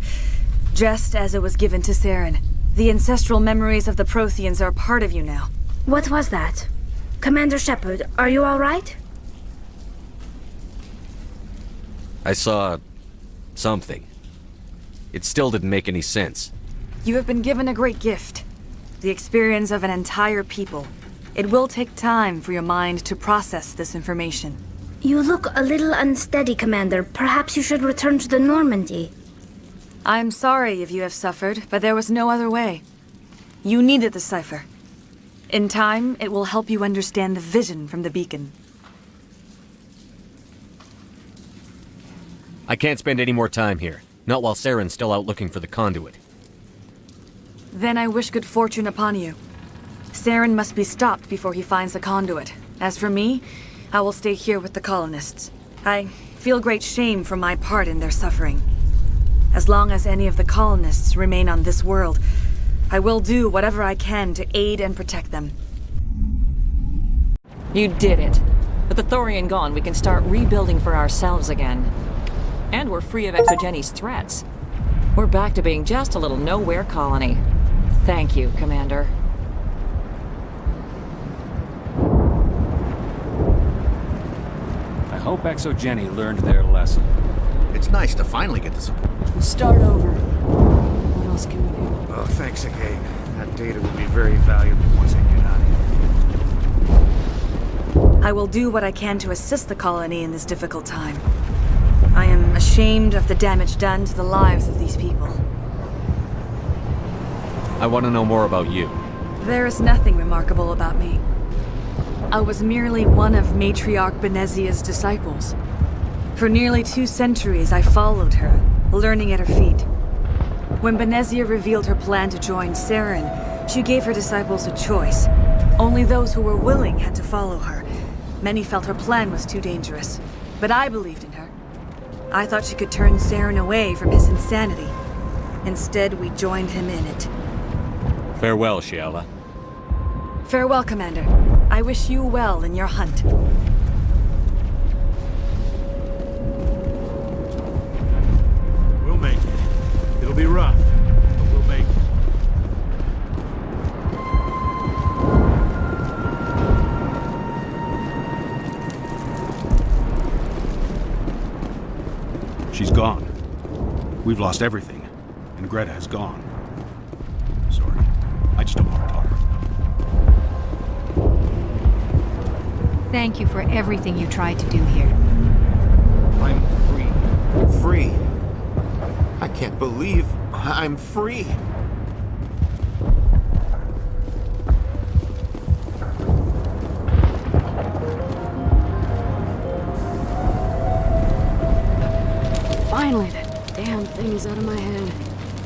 just as it was given to Saren. The ancestral memories of the Protheans are part of you now. What was that? Commander Shepard, are you all right? I saw something. It still didn't make any sense. You have been given a great gift. the experience of an entire people. It will take time for your mind to process this information. You look a little unsteady, Commander. Perhaps you should return to the Normandy. I'm sorry if you have suffered, but there was no other way. You needed the cipher. In time, it will help you understand the vision from the beacon. I can't spend any more time here. Not while Saren's still out looking for the conduit. Then I wish good fortune upon you. Saren must be stopped before he finds the conduit. As for me, I will stay here with the colonists. I feel great shame for my part in their suffering. As long as any of the colonists remain on this world, I will do whatever I can to aid and protect them. You did it. With the Thorian gone, we can start rebuilding for ourselves again. And we're free of Exogeni's threats. We're back to being just a little nowhere colony. Thank you, Commander. I hope Exogeni learned their lesson. It's nice to finally get the support. Start over. What else can we do? Oh, thanks again. That data will be very valuable once I get out of here. I will do what I can to assist the colony in this difficult time. I am ashamed of the damage done to the lives of these people. I want to know more about you. There is nothing remarkable about me. I was merely one of Matriarch Benezia's disciples. For nearly 2 centuries, I followed her, learning at her feet. When Benezia revealed her plan to join Saren, she gave her disciples a choice. Only those who were willing had to follow her. Many felt her plan was too dangerous, but I believed in her. I thought she could turn Saren away from his insanity. Instead, we joined him in it. Farewell, Shiala. Farewell, Commander. I wish you well in your hunt. We'll make it. It'll be rough, but we'll make it. She's gone. We've lost everything, and Greta has gone. Sorry. I just don't want to talk right now. Thank you for everything you tried to do here. I'm free. Free. I can't believe I'm free. Finally, that damn thing is out of my head.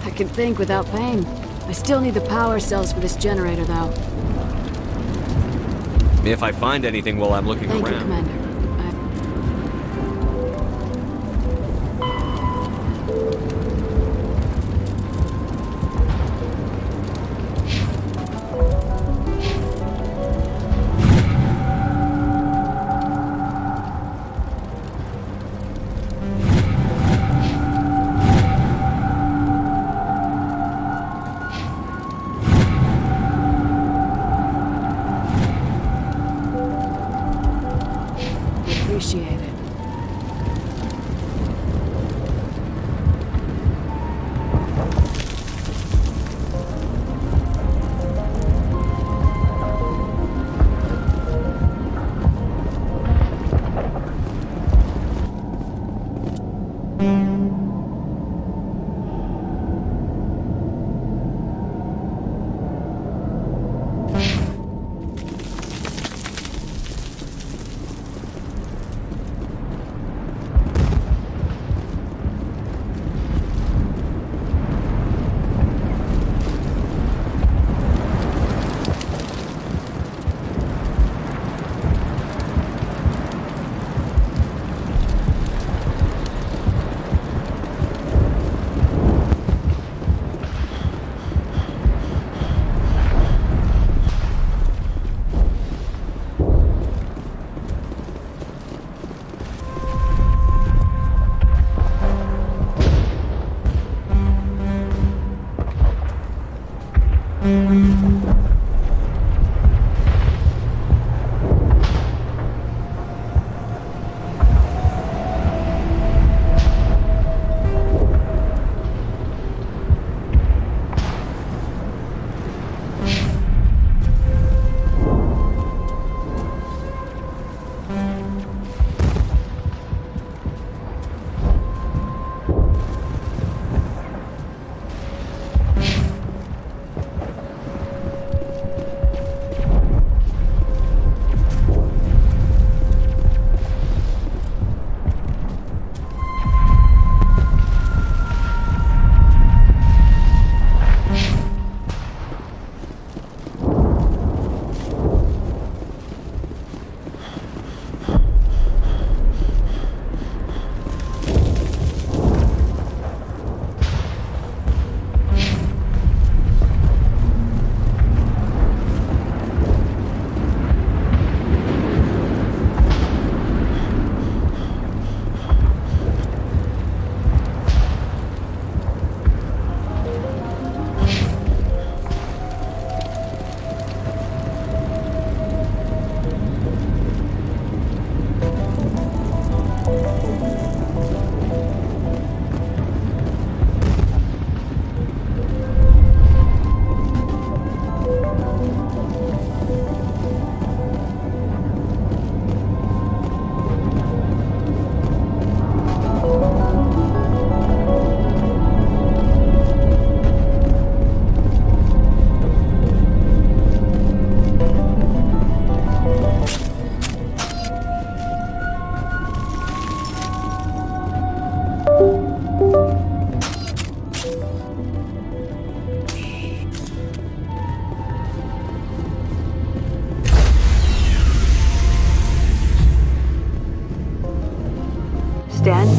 I can think without pain. I still need the power cells for this generator, though. If I find anything while I'm looking Thank around. you, Commander.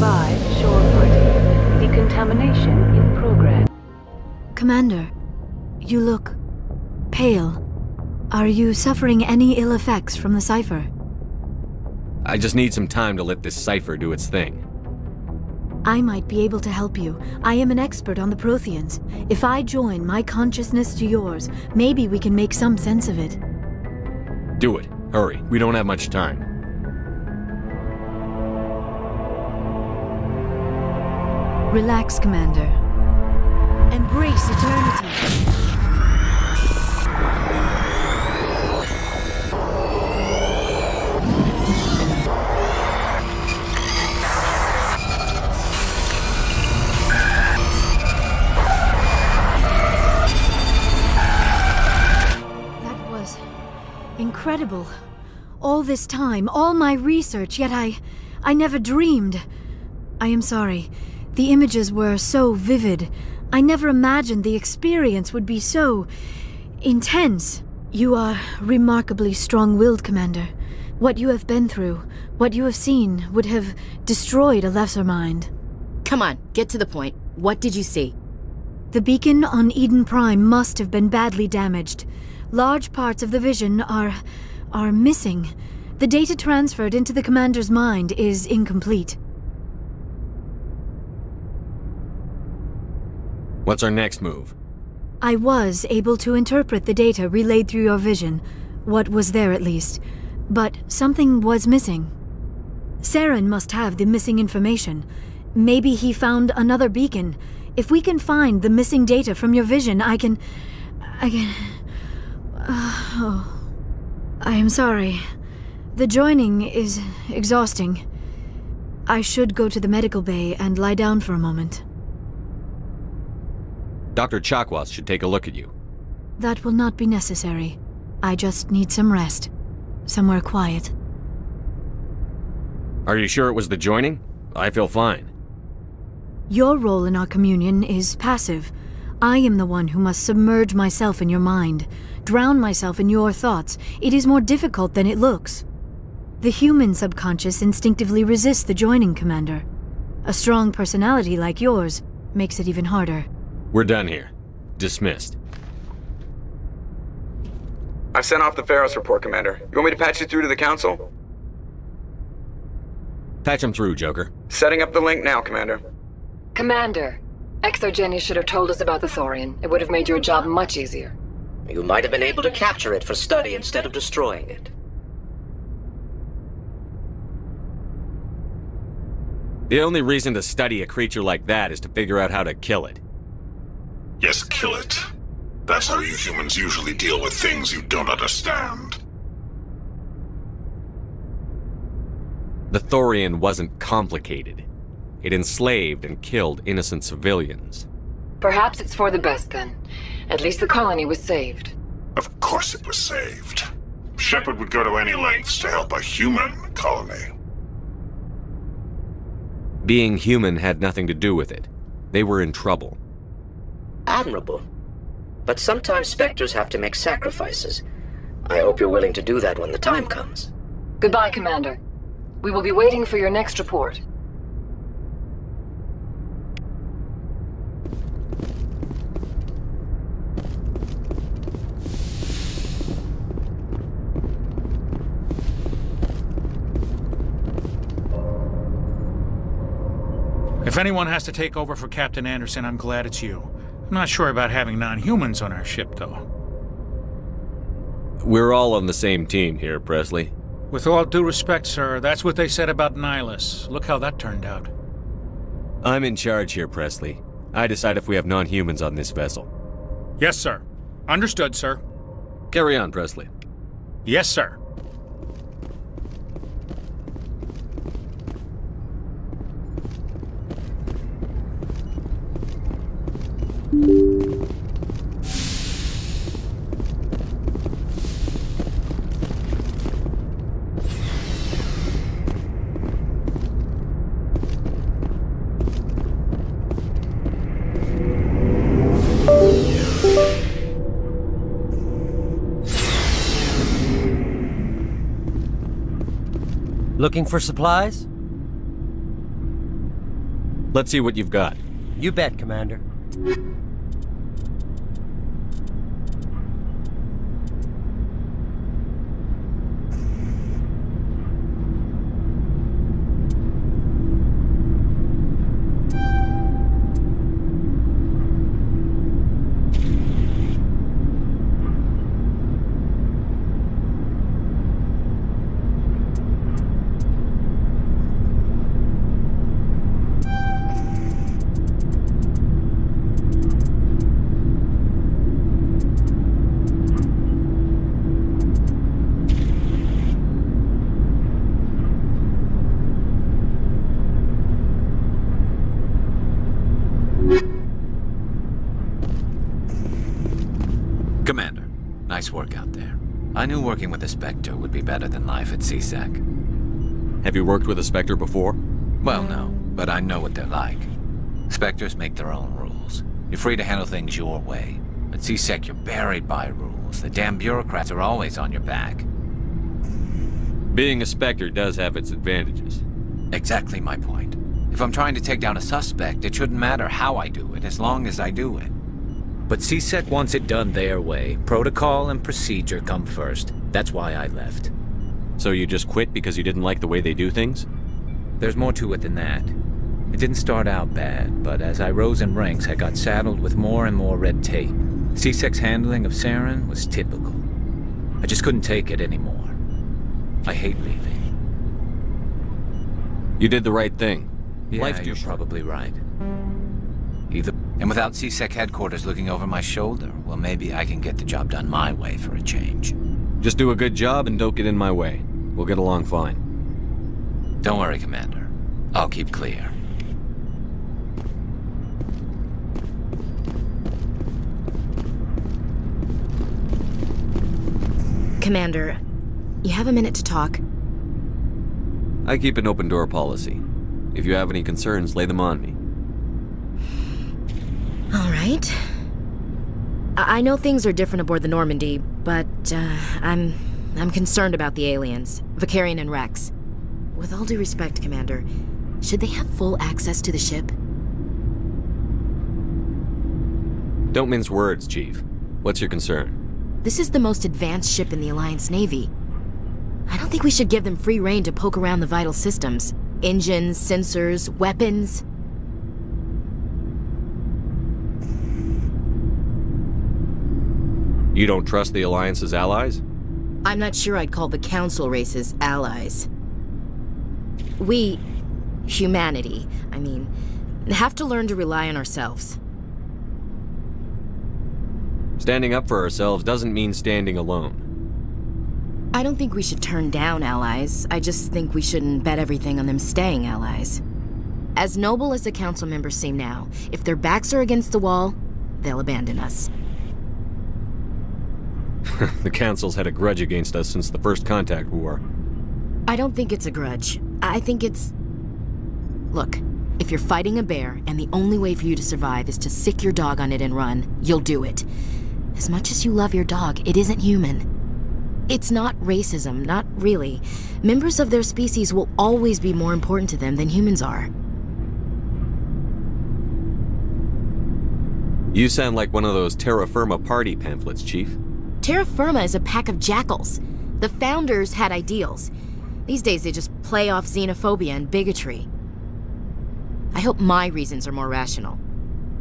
Advise shore party. Decontamination in progress. Commander, you look pale. Are you suffering any ill effects from the cipher? I just need some time to let this cipher do its thing. I might be able to help you. I am an expert on the Protheans. If I join my consciousness to yours, maybe we can make some sense of it. Do it. Hurry. We don't have much time. Relax, Commander. Embrace eternity. Incredible. All this time, all my research, yet I never dreamed. I am sorry. The images were so vivid. I never imagined the experience would be so intense. You are remarkably strong-willed, Commander. What you have been through, what you have seen, would have destroyed a lesser mind. Come on, get to the point. What did you see? The beacon on Eden Prime must have been badly damaged. Large parts of the vision are missing. The data transferred into the commander's mind is incomplete. What's our next move? I was able to interpret the data relayed through your vision. What was there, at least. But something was missing. Saren must have the missing information. Maybe he found another beacon. If we can find the missing data from your vision, I can... I am sorry. The joining is exhausting. I should go to the medical bay and lie down for a moment. Dr. Chakwas should take a look at you. That will not be necessary. I just need some rest. Somewhere quiet. Are you sure it was the joining? I feel fine. Your role in our communion is passive. I am the one who must submerge myself in your mind, drown myself in your thoughts. It is more difficult than it looks. The human subconscious instinctively resists the joining, Commander. A strong personality like yours makes it even harder. We're done here. Dismissed. I've sent off the Pharos report, Commander. You want me to patch you through to the Council? Patch him through, Joker. Setting up the link now, Commander. Commander, ExoGeni should have told us about the Thorian. It would have made your job much easier. You might have been able to capture it for study instead of destroying it. The only reason to study a creature like that is to figure out how to kill it. Yes, kill it. That's how you humans usually deal with things you don't understand. The Thorian wasn't complicated. It enslaved and killed innocent civilians. Perhaps it's for the best then. At least the colony was saved. Of course it was saved. Shepard would go to any lengths to help a human colony. Being human had nothing to do with it. They were in trouble. Admirable. But sometimes Spectres have to make sacrifices. I hope you're willing to do that when the time comes. Goodbye, Commander. We will be waiting for your next report. If anyone has to take over for Captain Anderson, I'm glad it's you. I'm not sure about having non-humans on our ship, though. We're all on the same team here, Presley. With all due respect, sir, that's what they said about Nihilus. Look how that turned out. I'm in charge here, Presley. I decide if we have non-humans on this vessel. Yes, sir. Understood, sir. Carry on, Presley. Yes, sir. Looking for supplies? Let's see what you've got. You bet, Commander. Commander, nice work out there. I knew working with a Spectre would be better than life at CSEC. Have you worked with a Spectre before? Well, no, but I know what they're like. Spectres make their own rules. You're free to handle things your way. At CSEC, you're buried by rules. The damn bureaucrats are always on your back. Being a Spectre does have its advantages. Exactly my point. If I'm trying to take down a suspect, it shouldn't matter how I do it, as long as I do it. But CSEC wants it done their way. Protocol and procedure come first. That's why I left. So you just quit because you didn't like the way they do things? There's more to it than that. It didn't start out bad, but as I rose in ranks, I got saddled with more and more red tape. CSEC's handling of Saren was typical. I just couldn't take it anymore. I hate leaving. You did the right thing. Yeah, you're probably right. And without CSEC headquarters looking over my shoulder, well, maybe I can get the job done my way for a change. Just do a good job and don't get in my way. We'll get along fine. Don't worry, Commander. I'll keep clear. Commander, you have a minute to talk? I keep an open door policy. If you have any concerns, lay them on me. All right. I know things are different aboard the Normandy, but I'm concerned about the aliens, Vicarian and Rex. With all due respect, Commander, should they have full access to the ship? Don't mince words, Chief. What's your concern? This is the most advanced ship in the Alliance Navy. I don't think we should give them free rein to poke around the vital systems. Engines, sensors, weapons. You don't trust the Alliance's allies? I'm not sure I'd call the Council races allies. We, humanity, have to learn to rely on ourselves. Standing up for ourselves doesn't mean standing alone. I don't think we should turn down allies. I just think we shouldn't bet everything on them staying allies. As noble as the Council members seem now, if their backs are against the wall, they'll abandon us. The Council's had a grudge against us since the First Contact War. I don't think it's a grudge. I think it's... Look, if you're fighting a bear and the only way for you to survive is to sick your dog on it and run, you'll do it. As much as you love your dog, it isn't human. It's not racism, not really. Members of their species will always be more important to them than humans are. You sound like one of those Terra Firma party pamphlets, Chief. Terra Firma is a pack of jackals. The founders had ideals. These days they just play off xenophobia and bigotry. I hope my reasons are more rational.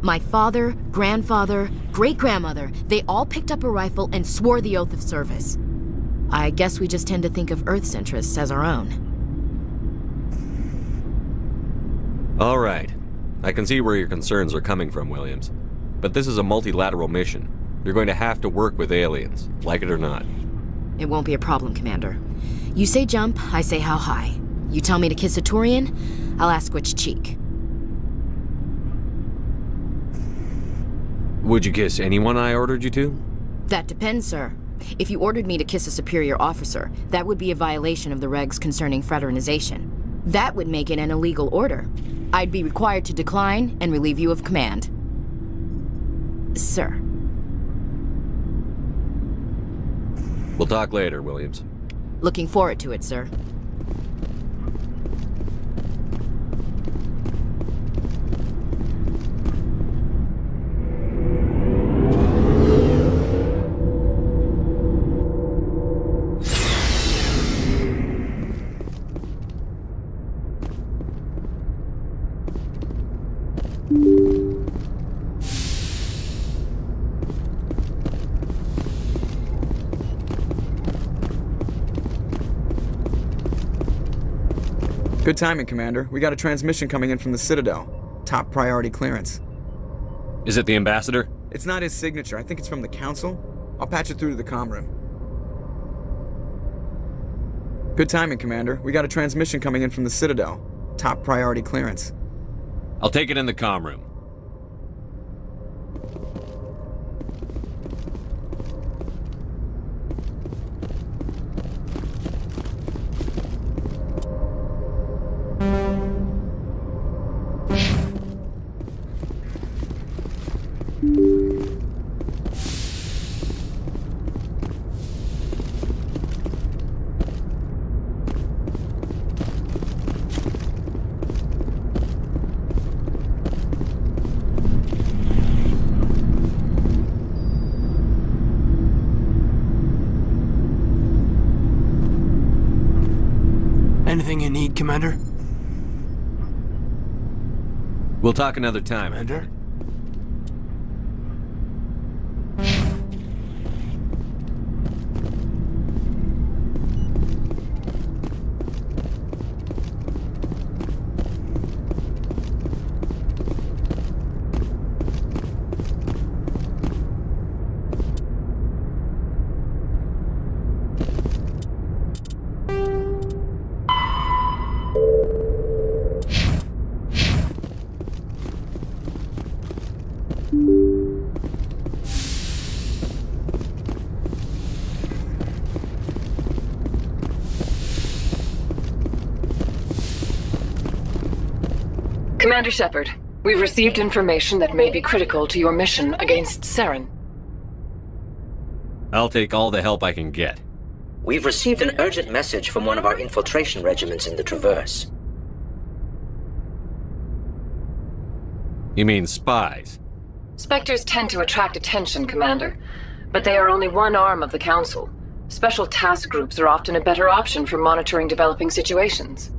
My father, grandfather, great-grandmother, they all picked up a rifle and swore the oath of service. I guess we just tend to think of Earth's interests as our own. All right. I can see where your concerns are coming from, Williams. But this is a multilateral mission. You're going to have to work with aliens, like it or not. It won't be a problem, Commander. You say jump, I say how high. You tell me to kiss a Turian, I'll ask which cheek. Would you kiss anyone I ordered you to? That depends, sir. If you ordered me to kiss a superior officer, that would be a violation of the regs concerning fraternization. That would make it an illegal order. I'd be required to decline and relieve you of command. Sir. We'll talk later, Williams. Looking forward to it, sir. Good timing, Commander. We got a transmission coming in from the Citadel. Top priority clearance. Is it the Ambassador? It's not his signature. I think it's from the Council. I'll patch it through to the comm room. Good timing, Commander. We got a transmission coming in from the Citadel. Top priority clearance. I'll take it in the comm room. Anything you need, Commander? We'll talk another time. Commander? Commander Shepard, we've received information that may be critical to your mission against Saren. I'll take all the help I can get. We've received an urgent message from one of our infiltration regiments in the Traverse. You mean spies? Spectres tend to attract attention, Commander, but they are only one arm of the Council. Special task groups are often a better option for monitoring developing situations.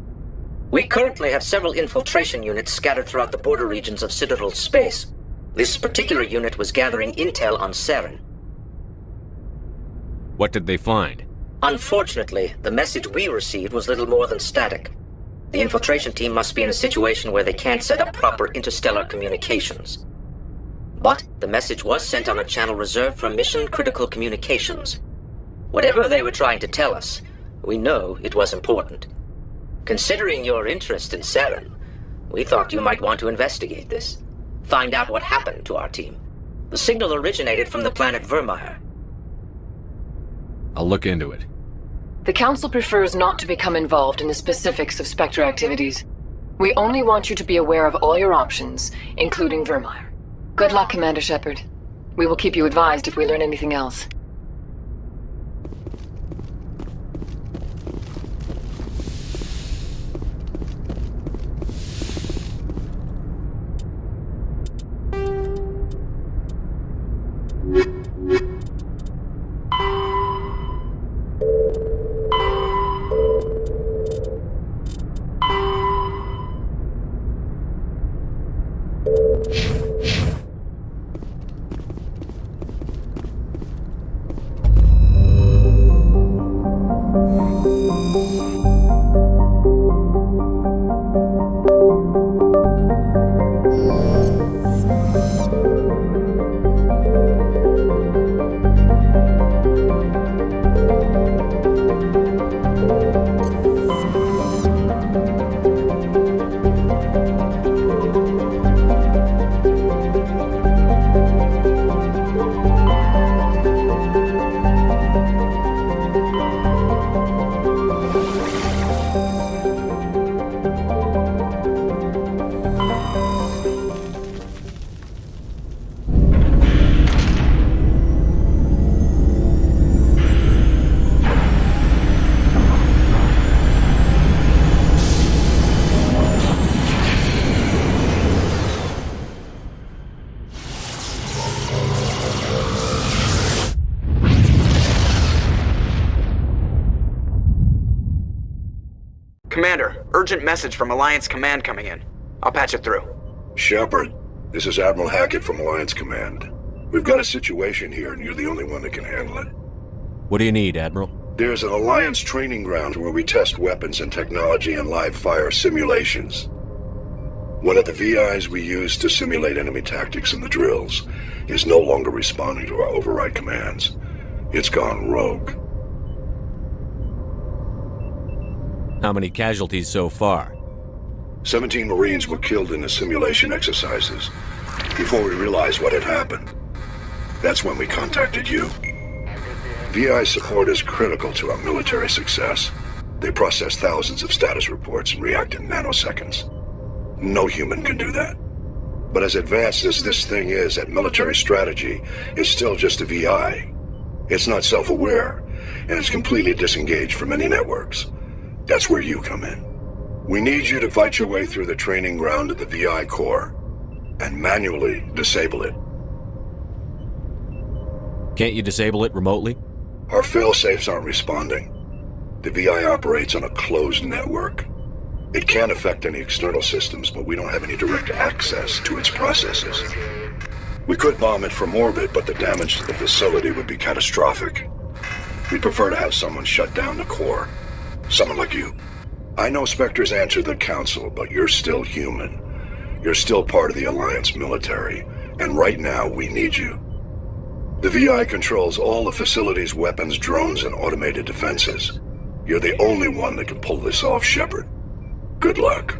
We currently have several infiltration units scattered throughout the border regions of Citadel space. This particular unit was gathering intel on Saren. What did they find? Unfortunately, the message we received was little more than static. The infiltration team must be in a situation where they can't set up proper interstellar communications. But the message was sent on a channel reserved for mission-critical communications. Whatever they were trying to tell us, we know it was important. Considering your interest in Saren, we thought you might want to investigate this. Find out what happened to our team. The signal originated from the planet Vermeer. I'll look into it. The Council prefers not to become involved in the specifics of Spectre activities. We only want you to be aware of all your options, including Vermeer. Good luck, Commander Shepard. We will keep you advised if we learn anything else. Commander, urgent message from Alliance Command coming in. I'll patch it through. Shepard, this is Admiral Hackett from Alliance Command. We've got a situation here, and you're the only one that can handle it. What do you need, Admiral? There's an Alliance training ground where we test weapons and technology in live fire simulations. One of the VIs we use to simulate enemy tactics in the drills is no longer responding to our override commands. It's gone rogue. How many casualties so far? 17 Marines were killed in the simulation exercises before we realized what had happened. That's when we contacted you. VI support is critical to our military success. They process thousands of status reports and react in nanoseconds. No human can do that. But as advanced as this thing is at military strategy, it's still just a VI. It's not self-aware, and it's completely disengaged from any networks. That's where you come in. We need you to fight your way through the training ground of the VI core and manually disable it. Can't you disable it remotely? Our failsafes aren't responding. The VI operates on a closed network. It can affect any external systems, but we don't have any direct access to its processes. We could bomb it from orbit, but the damage to the facility would be catastrophic. We'd prefer to have someone shut down the core. Someone like you. I know Spectres answer the Council, but you're still human. You're still part of the Alliance military, and right now we need you. The VI controls all the facility's weapons, drones, and automated defenses. You're the only one that can pull this off, Shepard. Good luck.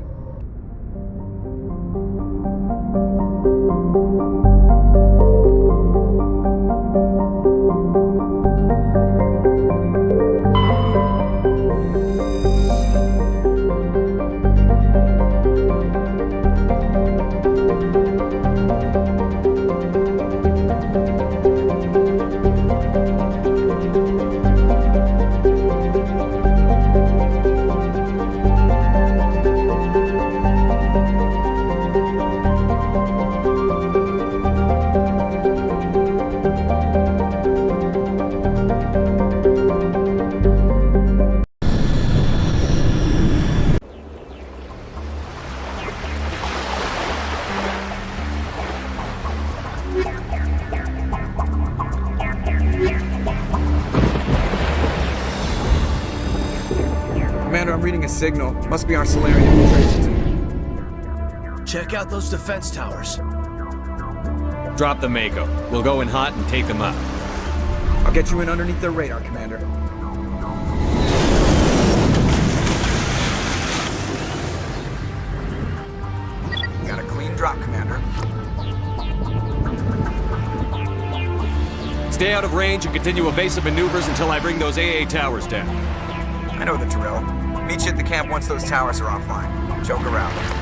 Commander, I'm reading a signal. Must be our Solarian infiltration team. Check out those defense towers. Drop the Mako. We'll go in hot and take them out. I'll get you in underneath their radar, Commander. Got a clean drop, Commander. Stay out of range and continue evasive maneuvers until I bring those AA towers down. I know the drill. Meet you at the camp once those towers are offline. Joke around.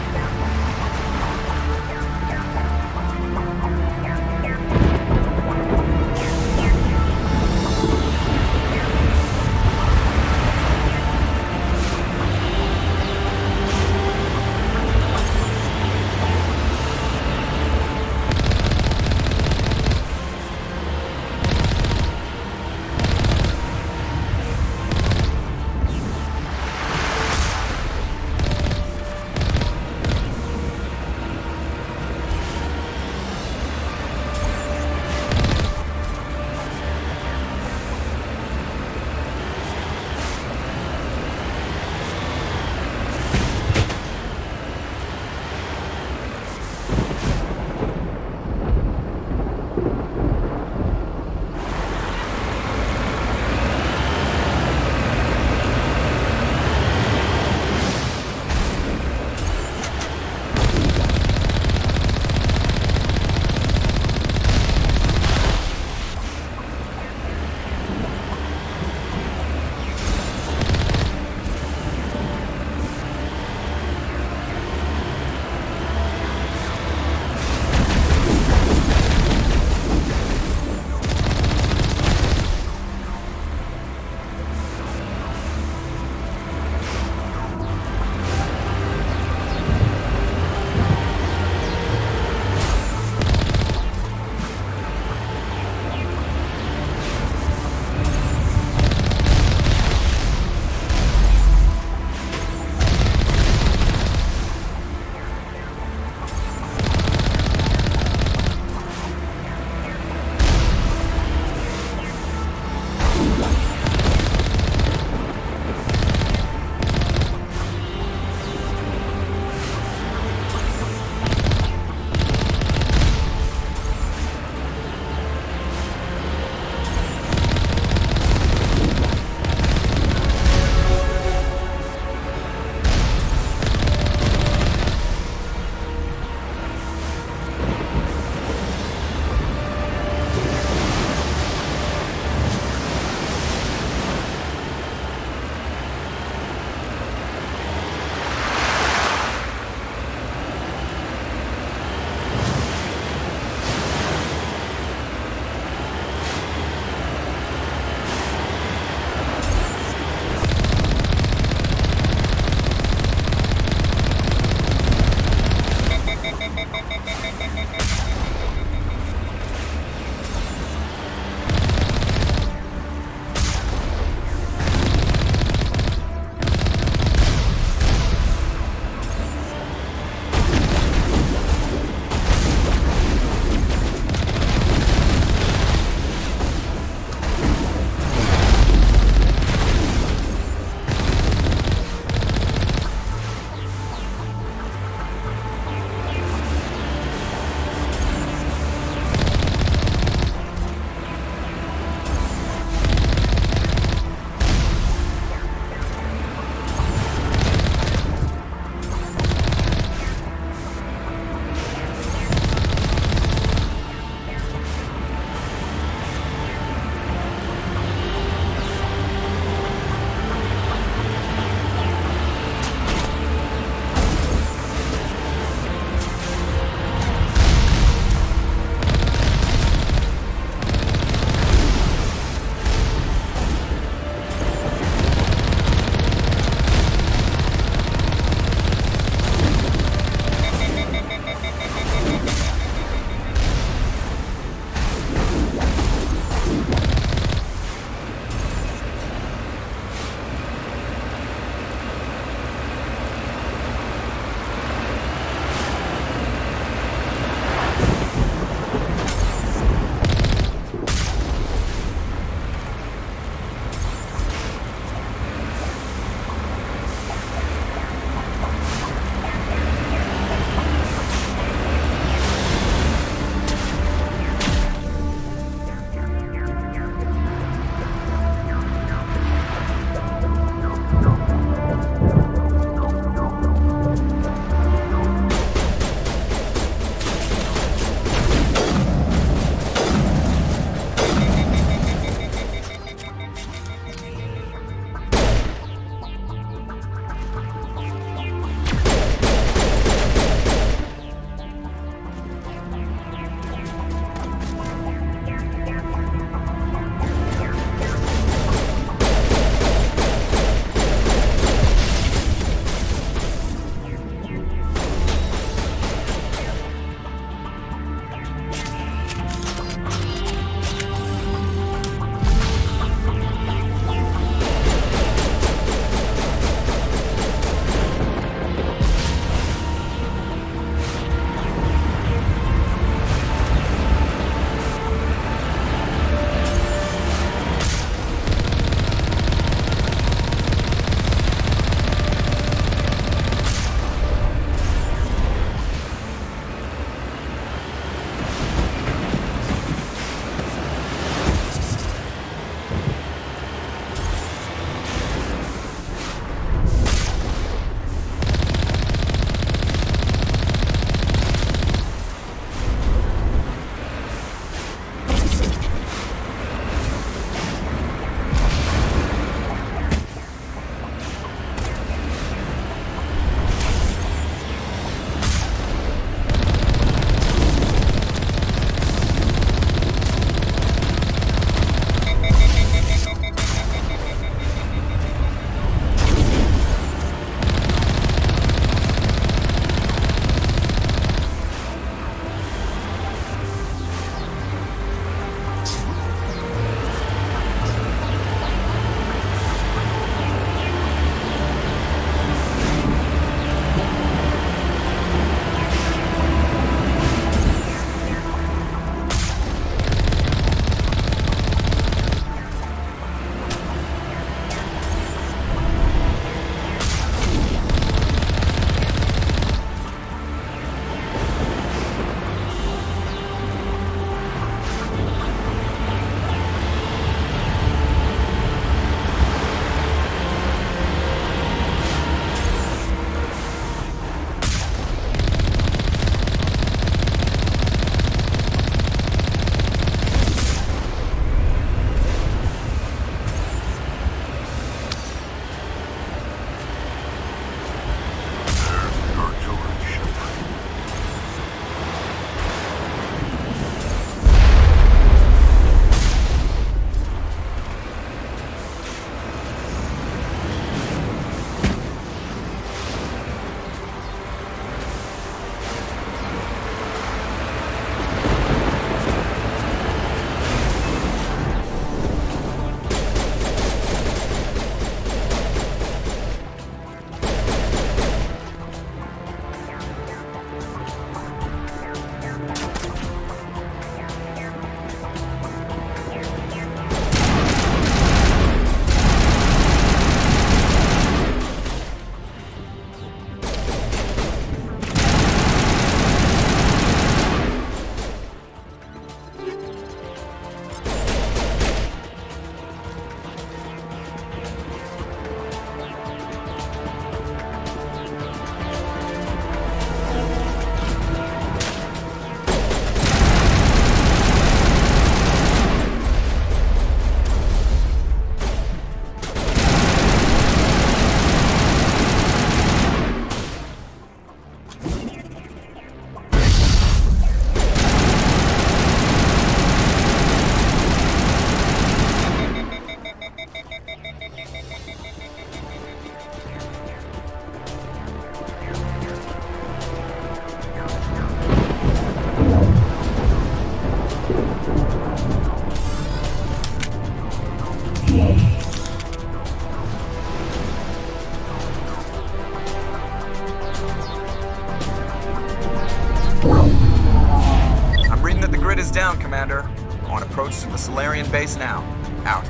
Solarian base now. Out.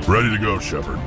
Ready to go, Shepard.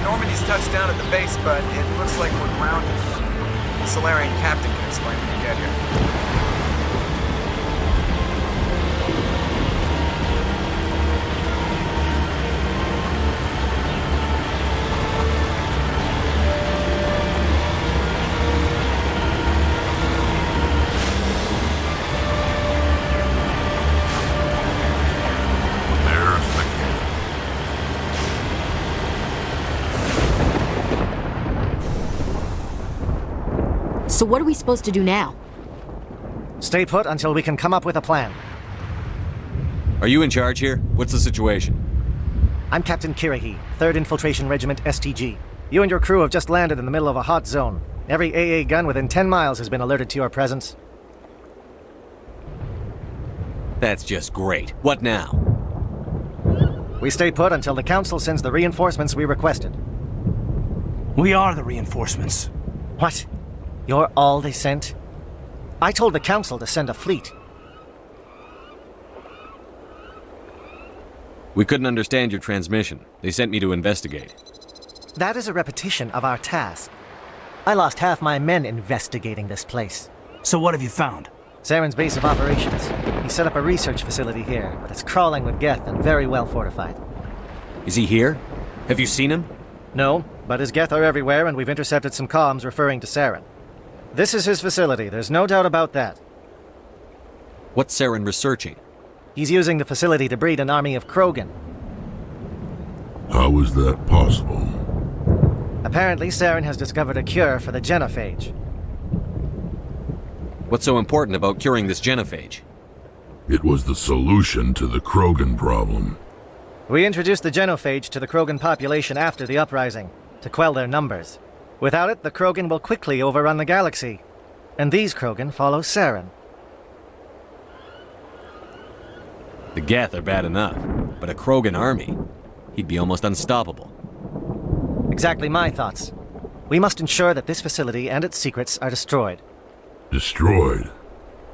Normandy's touched down at the base, but it looks like we're grounded. The Solarian captain can explain when we get here. So what are we supposed to do now? Stay put until we can come up with a plan. Are you in charge here? What's the situation? I'm Captain Kiragi, 3rd Infiltration Regiment STG. You and your crew have just landed in the middle of a hot zone. Every AA gun within 10 miles has been alerted to your presence. That's just great. What now? We stay put until the Council sends the reinforcements we requested. We are the reinforcements. What? You're all they sent? I told the Council to send a fleet. We couldn't understand your transmission. They sent me to investigate. That is a repetition of our task. I lost half my men investigating this place. So what have you found? Saren's base of operations. He set up a research facility here, but it's crawling with Geth and very well fortified. Is he here? Have you seen him? No, but his Geth are everywhere and we've intercepted some comms referring to Saren. This is his facility, there's no doubt about that. What's Saren researching? He's using the facility to breed an army of Krogan. How is that possible? Apparently, Saren has discovered a cure for the genophage. What's so important about curing this genophage? It was the solution to the Krogan problem. We introduced the genophage to the Krogan population after the uprising, to quell their numbers. Without it, the Krogan will quickly overrun the galaxy. And these Krogan follow Saren. The Geth are bad enough, but a Krogan army? He'd be almost unstoppable. Exactly my thoughts. We must ensure that this facility and its secrets are destroyed. Destroyed?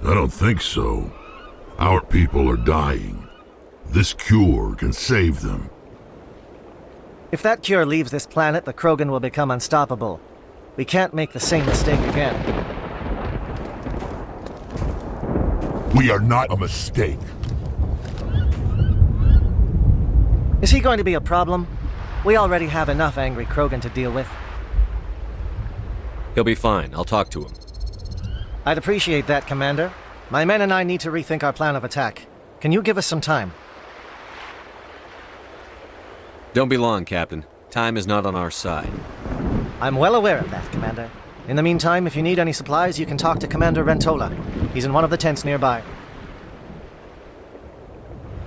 I don't think so. Our people are dying. This cure can save them. If that cure leaves this planet, the Krogan will become unstoppable. We can't make the same mistake again. We are not a mistake. Is he going to be a problem? We already have enough angry Krogan to deal with. He'll be fine. I'll talk to him. I'd appreciate that, Commander. My men and I need to rethink our plan of attack. Can you give us some time? Don't be long, Captain. Time is not on our side. I'm well aware of that, Commander. In the meantime, if you need any supplies, you can talk to Commander Rentola. He's in one of the tents nearby.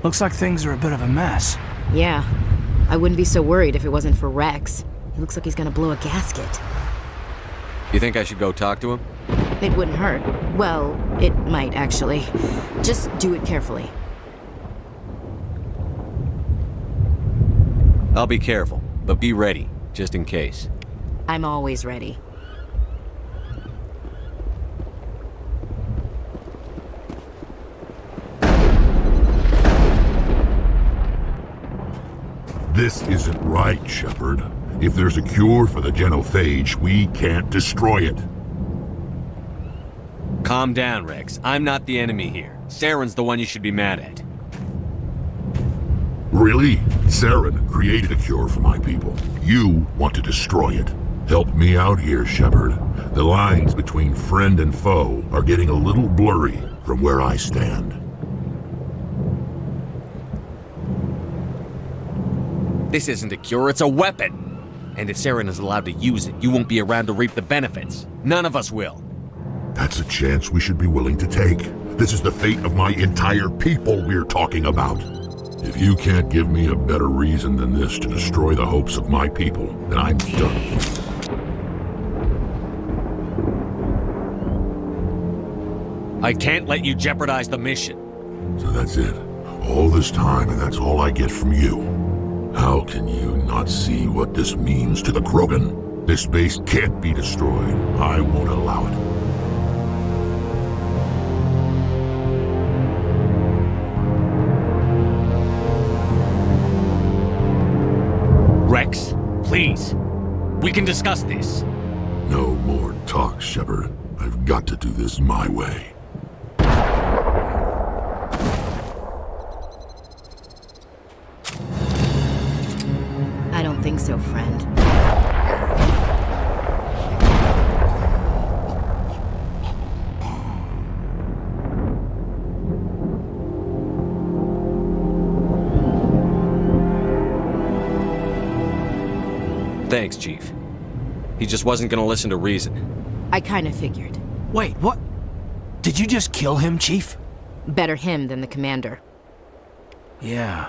Looks like things are a bit of a mess. Yeah. I wouldn't be so worried if it wasn't for Rex. He looks like he's gonna blow a gasket. You think I should go talk to him? It wouldn't hurt. Well, it might, actually. Just do it carefully. I'll be careful, but be ready, just in case. I'm always ready. This isn't right, Shepard. If there's a cure for the genophage, we can't destroy it. Calm down, Rex. I'm not the enemy here. Saren's the one you should be mad at. Really? Saren created a cure for my people. You want to destroy it. Help me out here, Shepard. The lines between friend and foe are getting a little blurry from where I stand. This isn't a cure, it's a weapon! And if Saren is allowed to use it, you won't be around to reap the benefits. None of us will. That's a chance we should be willing to take. This is the fate of my entire people we're talking about. If you can't give me a better reason than this to destroy the hopes of my people, then I'm done. I can't let you jeopardize the mission. So that's it. All this time, and that's all I get from you. How can you not see what this means to the Krogan? This base can't be destroyed. I won't allow it. Rex, please. We can discuss this. No more talk, Shepard. I've got to do this my way. I don't think so, friend. Thanks, Chief. He just wasn't gonna listen to reason. I kinda figured. Wait, what? Did you just kill him, Chief? Better him than the commander. Yeah,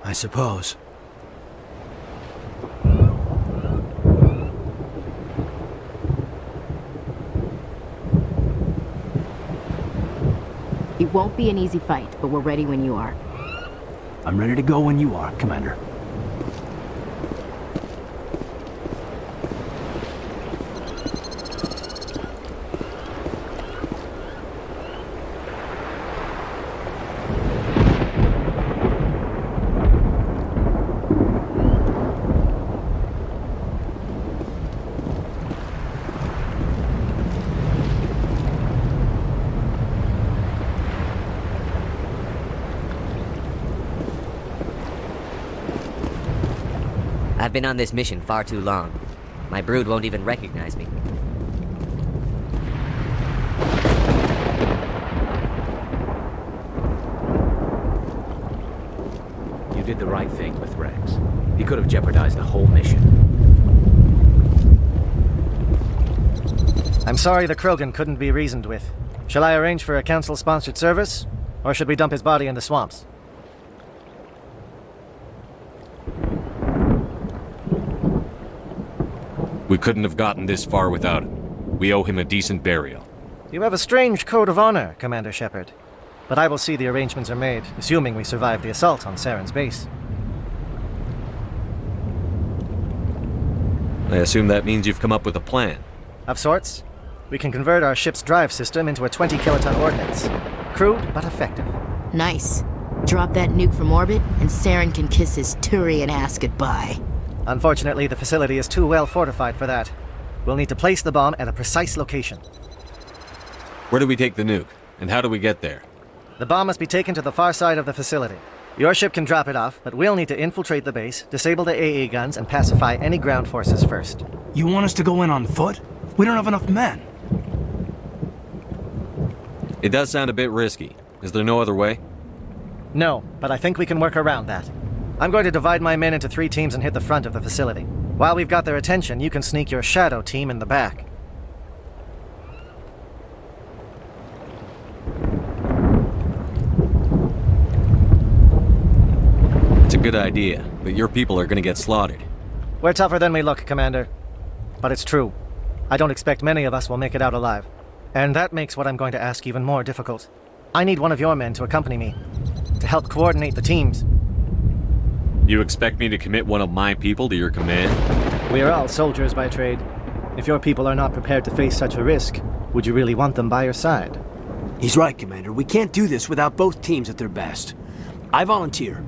I suppose. It won't be an easy fight, but we're ready when you are. I'm ready to go when you are, Commander. I've been on this mission far too long. My brood won't even recognize me. You did the right thing with Rex. He could have jeopardized the whole mission. I'm sorry the Krogan couldn't be reasoned with. Shall I arrange for a council-sponsored service? Or should we dump his body in the swamps? We couldn't have gotten this far without him. We owe him a decent burial. You have a strange code of honor, Commander Shepard. But I will see the arrangements are made, assuming we survive the assault on Saren's base. I assume that means you've come up with a plan. Of sorts. We can convert our ship's drive system into a 20-kiloton ordnance. Crude, but effective. Nice. Drop that nuke from orbit, and Saren can kiss his Turian ass goodbye. Unfortunately, the facility is too well fortified for that. We'll need to place the bomb at a precise location. Where do we take the nuke? And how do we get there? The bomb must be taken to the far side of the facility. Your ship can drop it off, but we'll need to infiltrate the base, disable the AA guns, and pacify any ground forces first. You want us to go in on foot? We don't have enough men. It does sound a bit risky. Is there no other way? No, but I think we can work around that. I'm going to divide my men into 3 teams and hit the front of the facility. While we've got their attention, you can sneak your shadow team in the back. It's a good idea, but your people are going to get slaughtered. We're tougher than we look, Commander. But it's true. I don't expect many of us will make it out alive. And that makes what I'm going to ask even more difficult. I need one of your men to accompany me, to help coordinate the teams. You expect me to commit one of my people to your command? We are all soldiers by trade. If your people are not prepared to face such a risk, would you really want them by your side? He's right, Commander. We can't do this without both teams at their best. I volunteer.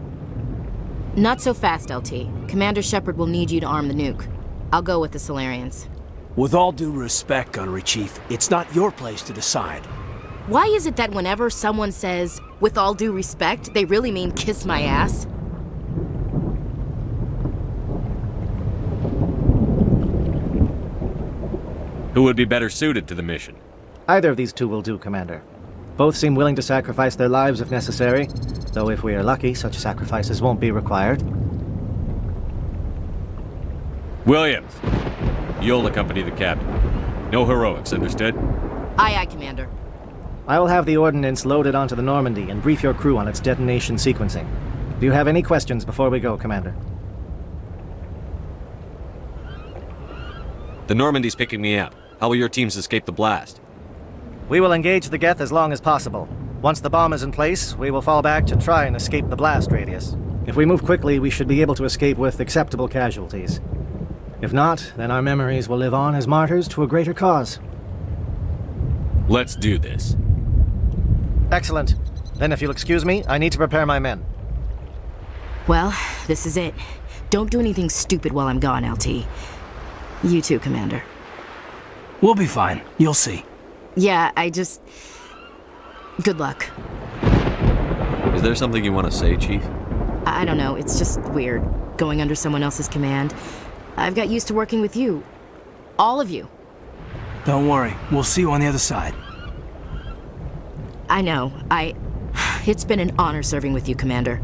Not so fast, LT. Commander Shepard will need you to arm the nuke. I'll go with the Solarians. With all due respect, Gunnery Chief, it's not your place to decide. Why is it that whenever someone says, with all due respect, they really mean kiss my ass? Who would be better suited to the mission? Either of these 2 will do, Commander. Both seem willing to sacrifice their lives if necessary, though if we are lucky, such sacrifices won't be required. Williams, you'll accompany the captain. No heroics, understood? Aye, aye, Commander. I will have the ordnance loaded onto the Normandy and brief your crew on its detonation sequencing. Do you have any questions before we go, Commander? The Normandy's picking me up. How will your teams escape the blast? We will engage the Geth as long as possible. Once the bomb is in place, we will fall back to try and escape the blast radius. If we move quickly, we should be able to escape with acceptable casualties. If not, then our memories will live on as martyrs to a greater cause. Let's do this. Excellent. Then if you'll excuse me, I need to prepare my men. Well, this is it. Don't do anything stupid while I'm gone, LT. You too, Commander. We'll be fine. You'll see. Yeah, Good luck. Is there something you want to say, Chief? I don't know, it's just weird, going under someone else's command. I've got used to working with you. All of you. Don't worry, we'll see you on the other side. I know, It's been an honor serving with you, Commander.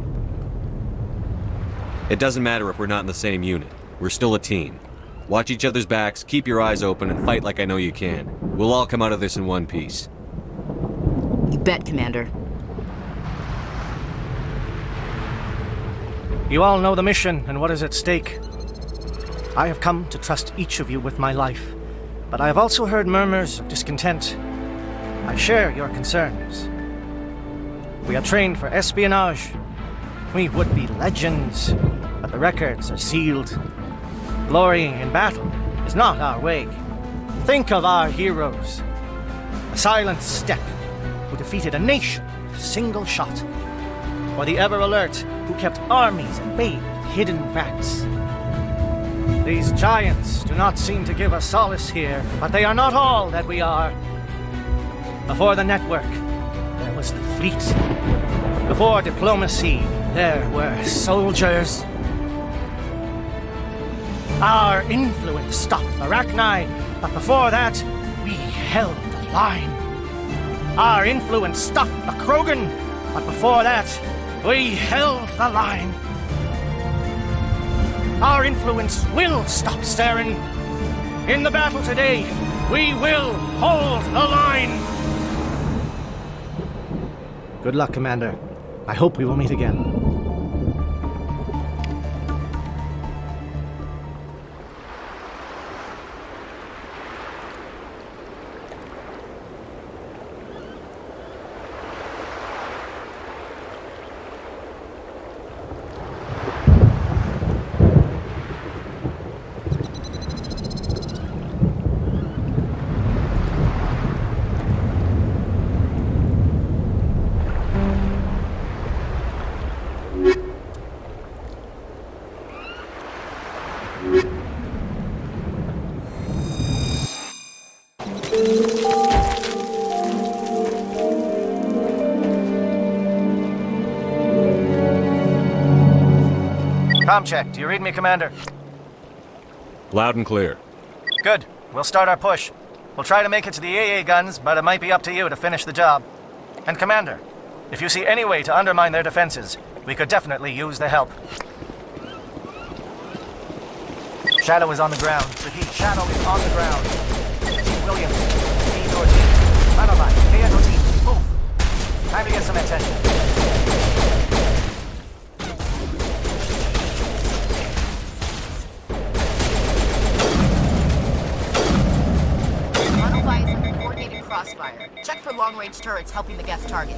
It doesn't matter if we're not in the same unit. We're still a team. Watch each other's backs, keep your eyes open, and fight like I know you can. We'll all come out of this in one piece. You bet, Commander. You all know the mission and what is at stake. I have come to trust each of you with my life, but I have also heard murmurs of discontent. I share your concerns. We are trained for espionage. We would be legends, but the records are sealed. Glory in battle is not our way. Think of our heroes. A silent step who defeated a nation with a single shot. Or the ever-alert who kept armies at bay with hidden facts. These giants do not seem to give us solace here, but they are not all that we are. Before the network, there was the fleet. Before diplomacy, there were soldiers. Our influence stopped the Arachni, but before that, we held the line. Our influence stopped the Krogan, but before that, we held the line. Our influence will stop Saren. In the battle today, we will hold the line. Good luck, Commander. I hope we will meet again. Comm check. Do you read me, Commander? Loud and clear. Good. We'll start our push. We'll try to make it to the AA guns, but it might be up to you to finish the job. And Commander, if you see any way to undermine their defenses, we could definitely use the help. Shadow is on the ground. Repeat, Shadow is on the ground. Williams, lead your team. Manova, KNOT, move. Time to get some attention. Crossfire. Check for long-range turrets helping the Geth target.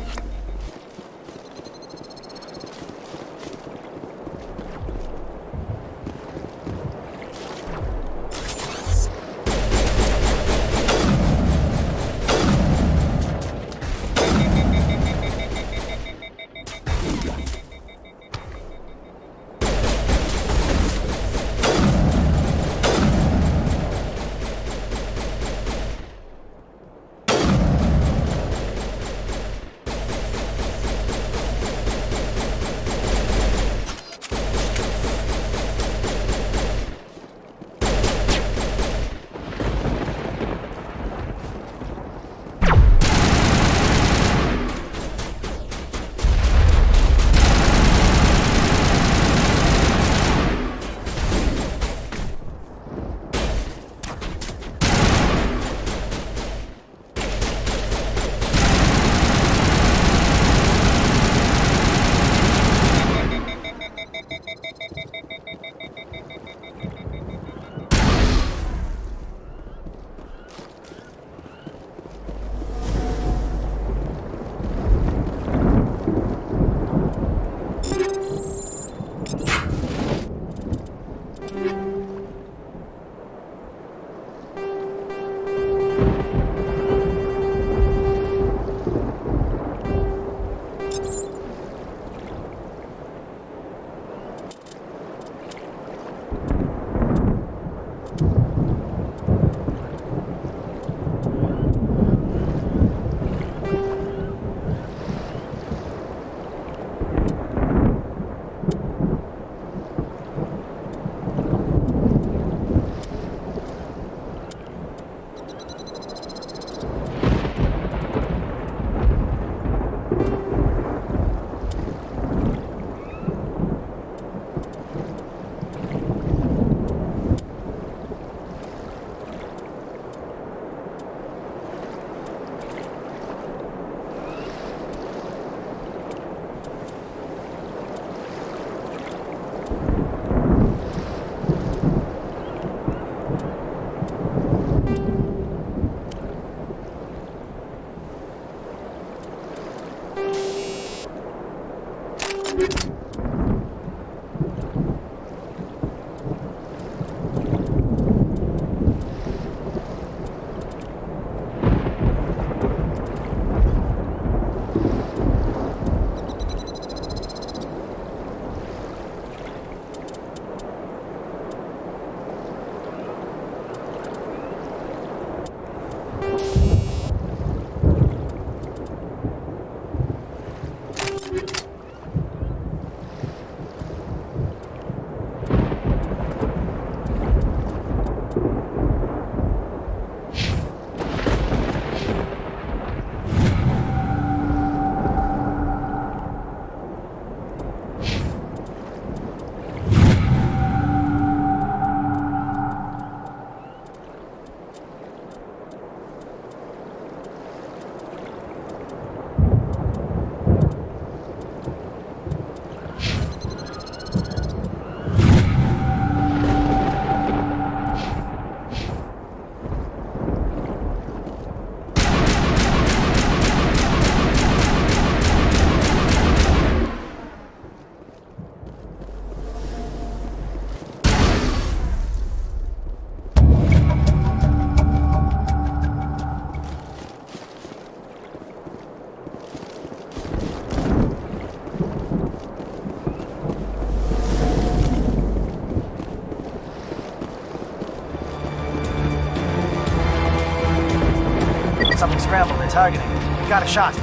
get something scrambled they're targeting. We got a shot.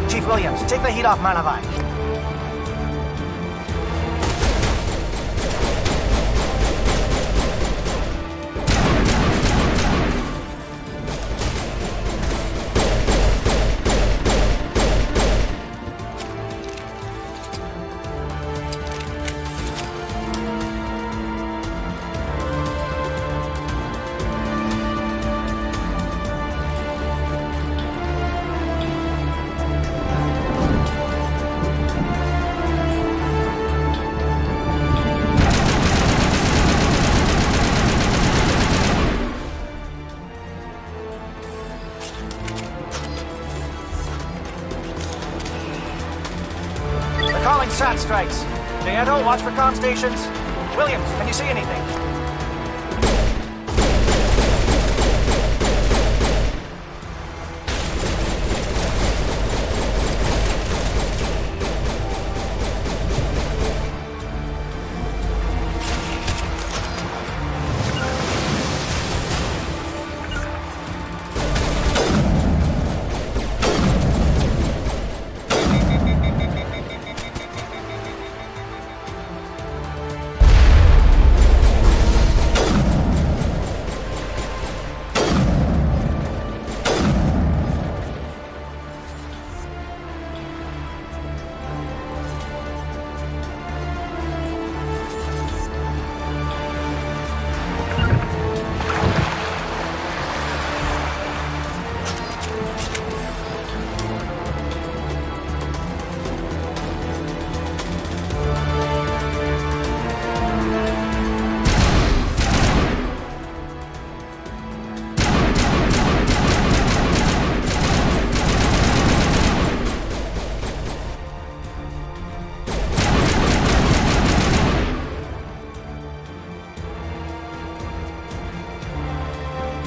Chief Williams, take the heat off Manavai. Calling SAT strikes. Diego, watch for comm stations. Williams, can you see anything?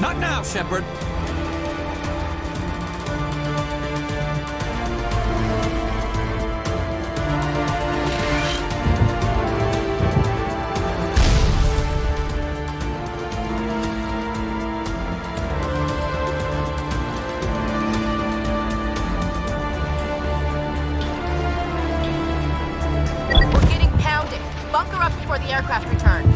Not now, Shepard. We're getting pounded. Bunker up before the aircraft return.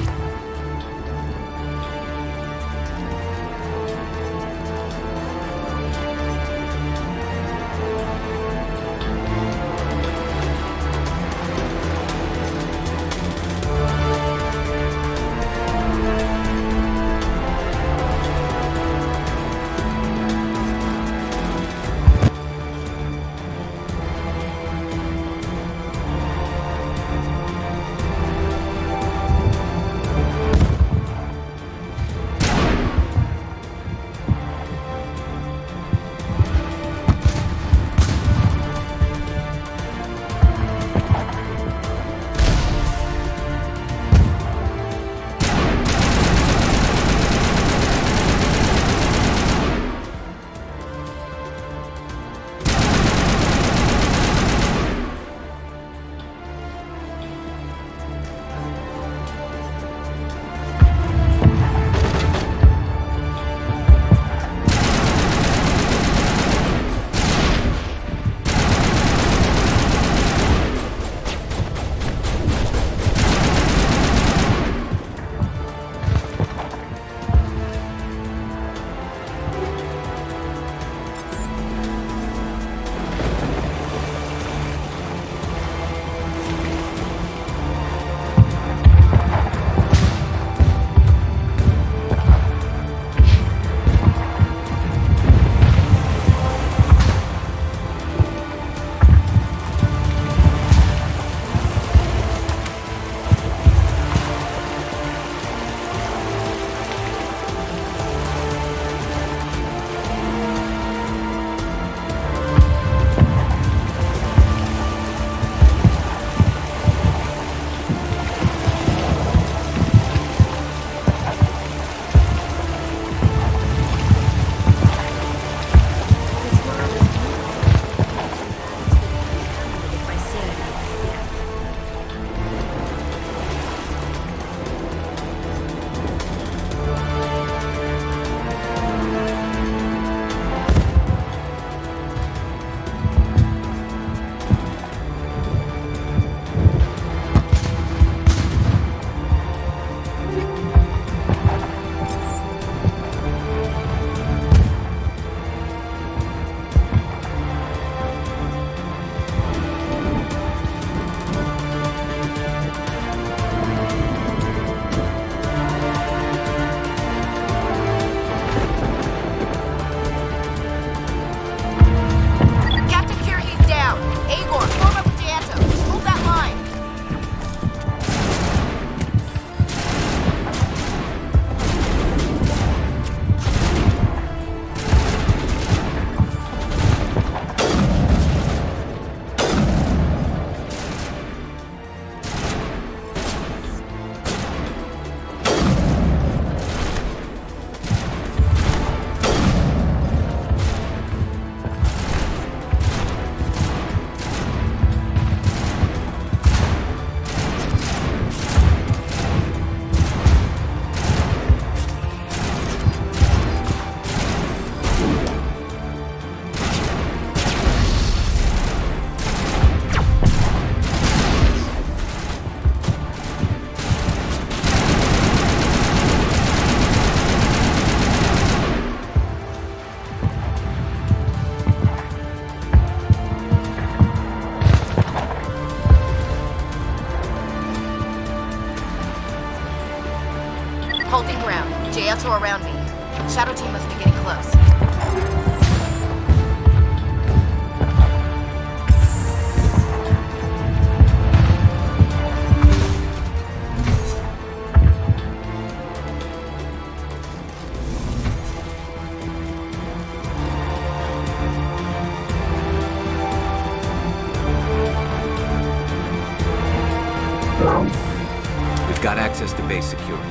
Scouts are around me. Shadow team must be getting close. We've got access to base security.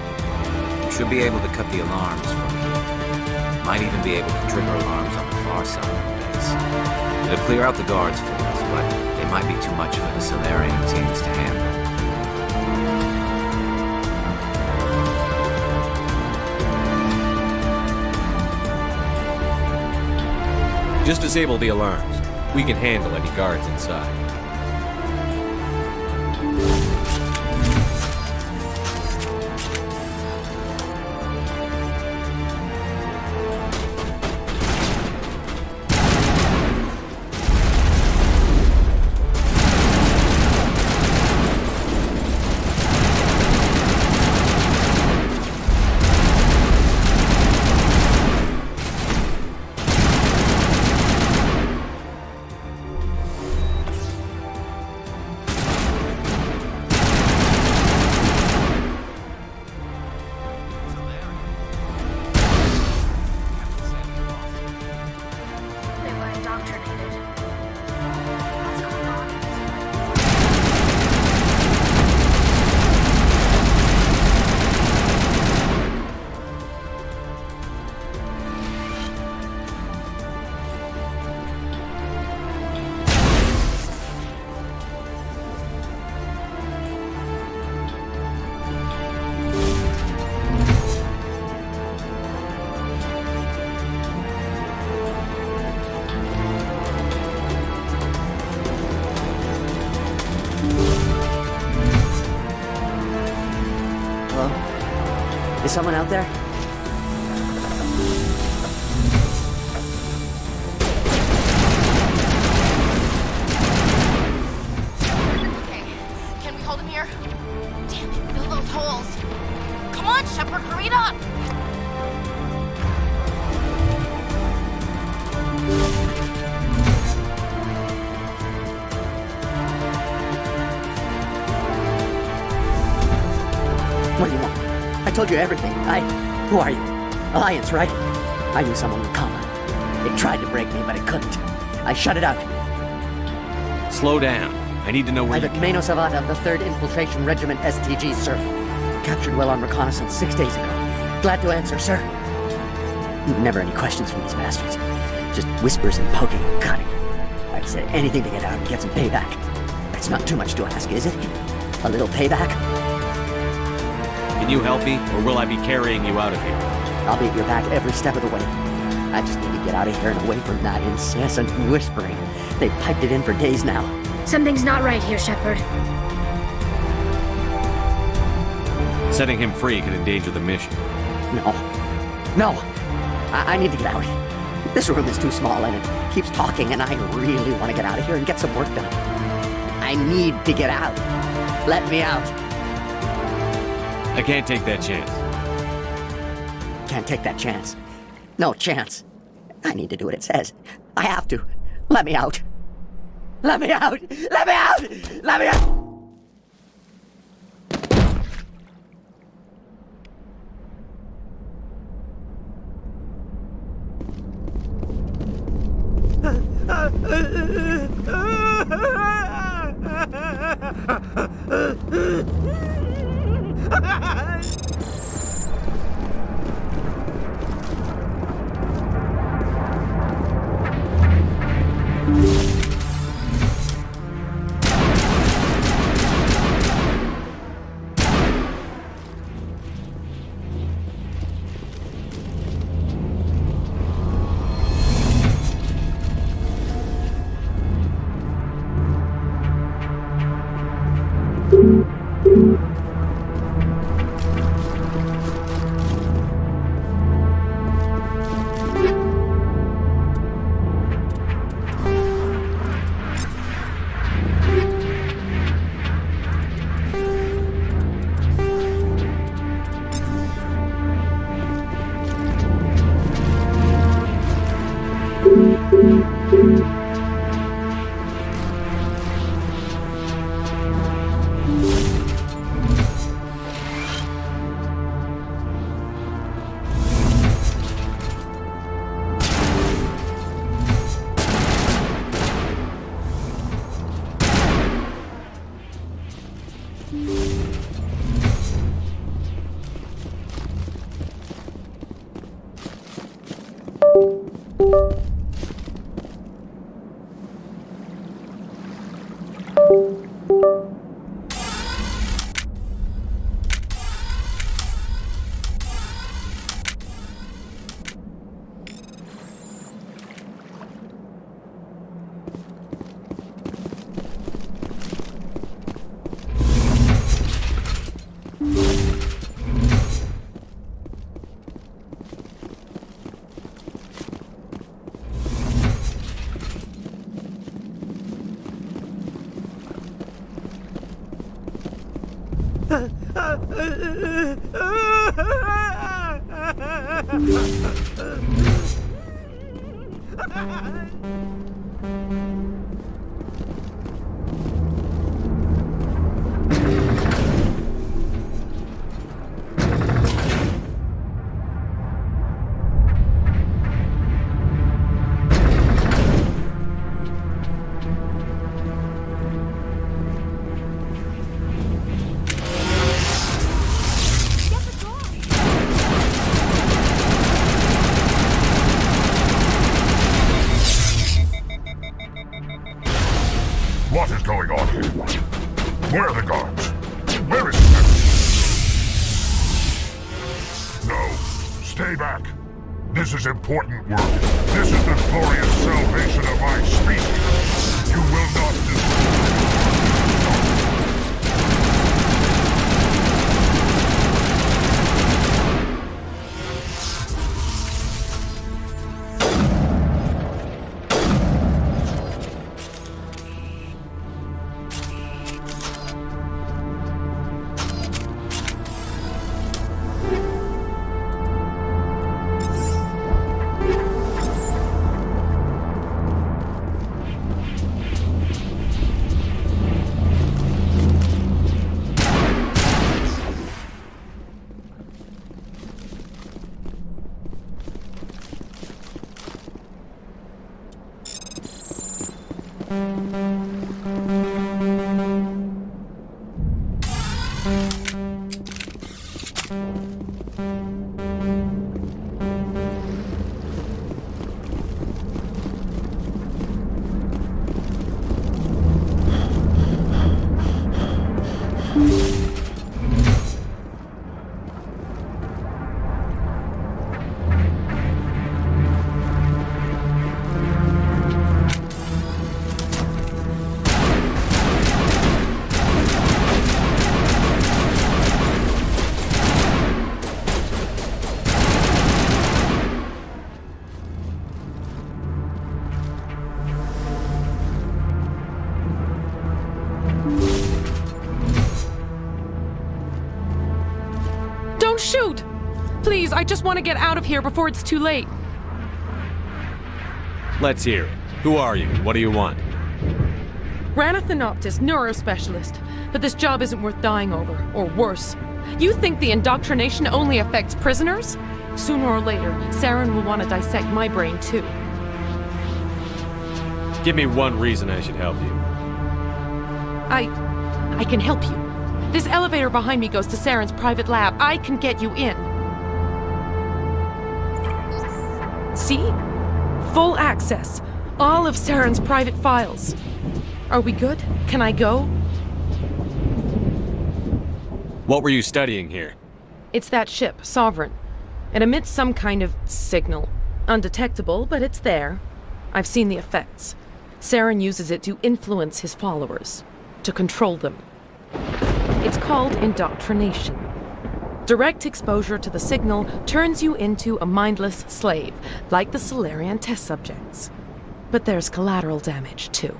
We should be able to cut the alarms from here. Might even be able to trigger alarms on the far side of the base. It'll clear out the guards for us, but they might be too much for the Solarian teams to handle. Just disable the alarms. We can handle any guards inside. Is someone out there? Okay, can we hold him here? Damn it, fill those holes. Come on, Shepard, hurry it up! What do you want? I told you everything. Who are you? Alliance, right? I knew someone would come. It tried to break me, but it couldn't. I shut it out. Slow down. I need to know where Private Mano Savata, the 3rd Infiltration Regiment STG, sir. Captured well on reconnaissance 6 days ago. Glad to answer, sir. Never any questions from these bastards. Just whispers and poking and cutting. I'd say anything to get out and get some payback. It's not too much to ask, is it? A little payback? Can you help me, or will I be carrying you out of here? I'll be at your back every step of the way. I just need to get out of here and away from that incessant whispering. They've piped it in for days now. Something's not right here, Shepard. Setting him free could endanger the mission. No. I need to get out. This room is too small and it keeps talking and I really want to get out of here and get some work done. I need to get out. Let me out. I can't take that chance. Can't take that chance. No chance. I need to do what it says. I have to. Let me out. Let me out! Let me out! Let me out! What is going on here? Where are the guards? Where is the... No. Stay back. This is important work. This is the glorious salvation of my species. You will not do... Don't shoot! Please, I just want to get out of here before it's too late. Let's hear it. Who are you? What do you want? Ranathanoptis, neurospecialist. But this job isn't worth dying over, or worse. You think the indoctrination only affects prisoners? Sooner or later, Saren will want to dissect my brain too. Give me one reason I should help you. I can help you. This elevator behind me goes to Saren's private lab. I can get you in. See? Full access. All of Saren's private files. Are we good? Can I go? What were you studying here? It's that ship, Sovereign. It emits some kind of signal. Undetectable, but it's there. I've seen the effects. Saren uses it to influence his followers, to control them. It's called indoctrination. Direct exposure to the signal turns you into a mindless slave, like the Solarian test subjects. But there's collateral damage, too.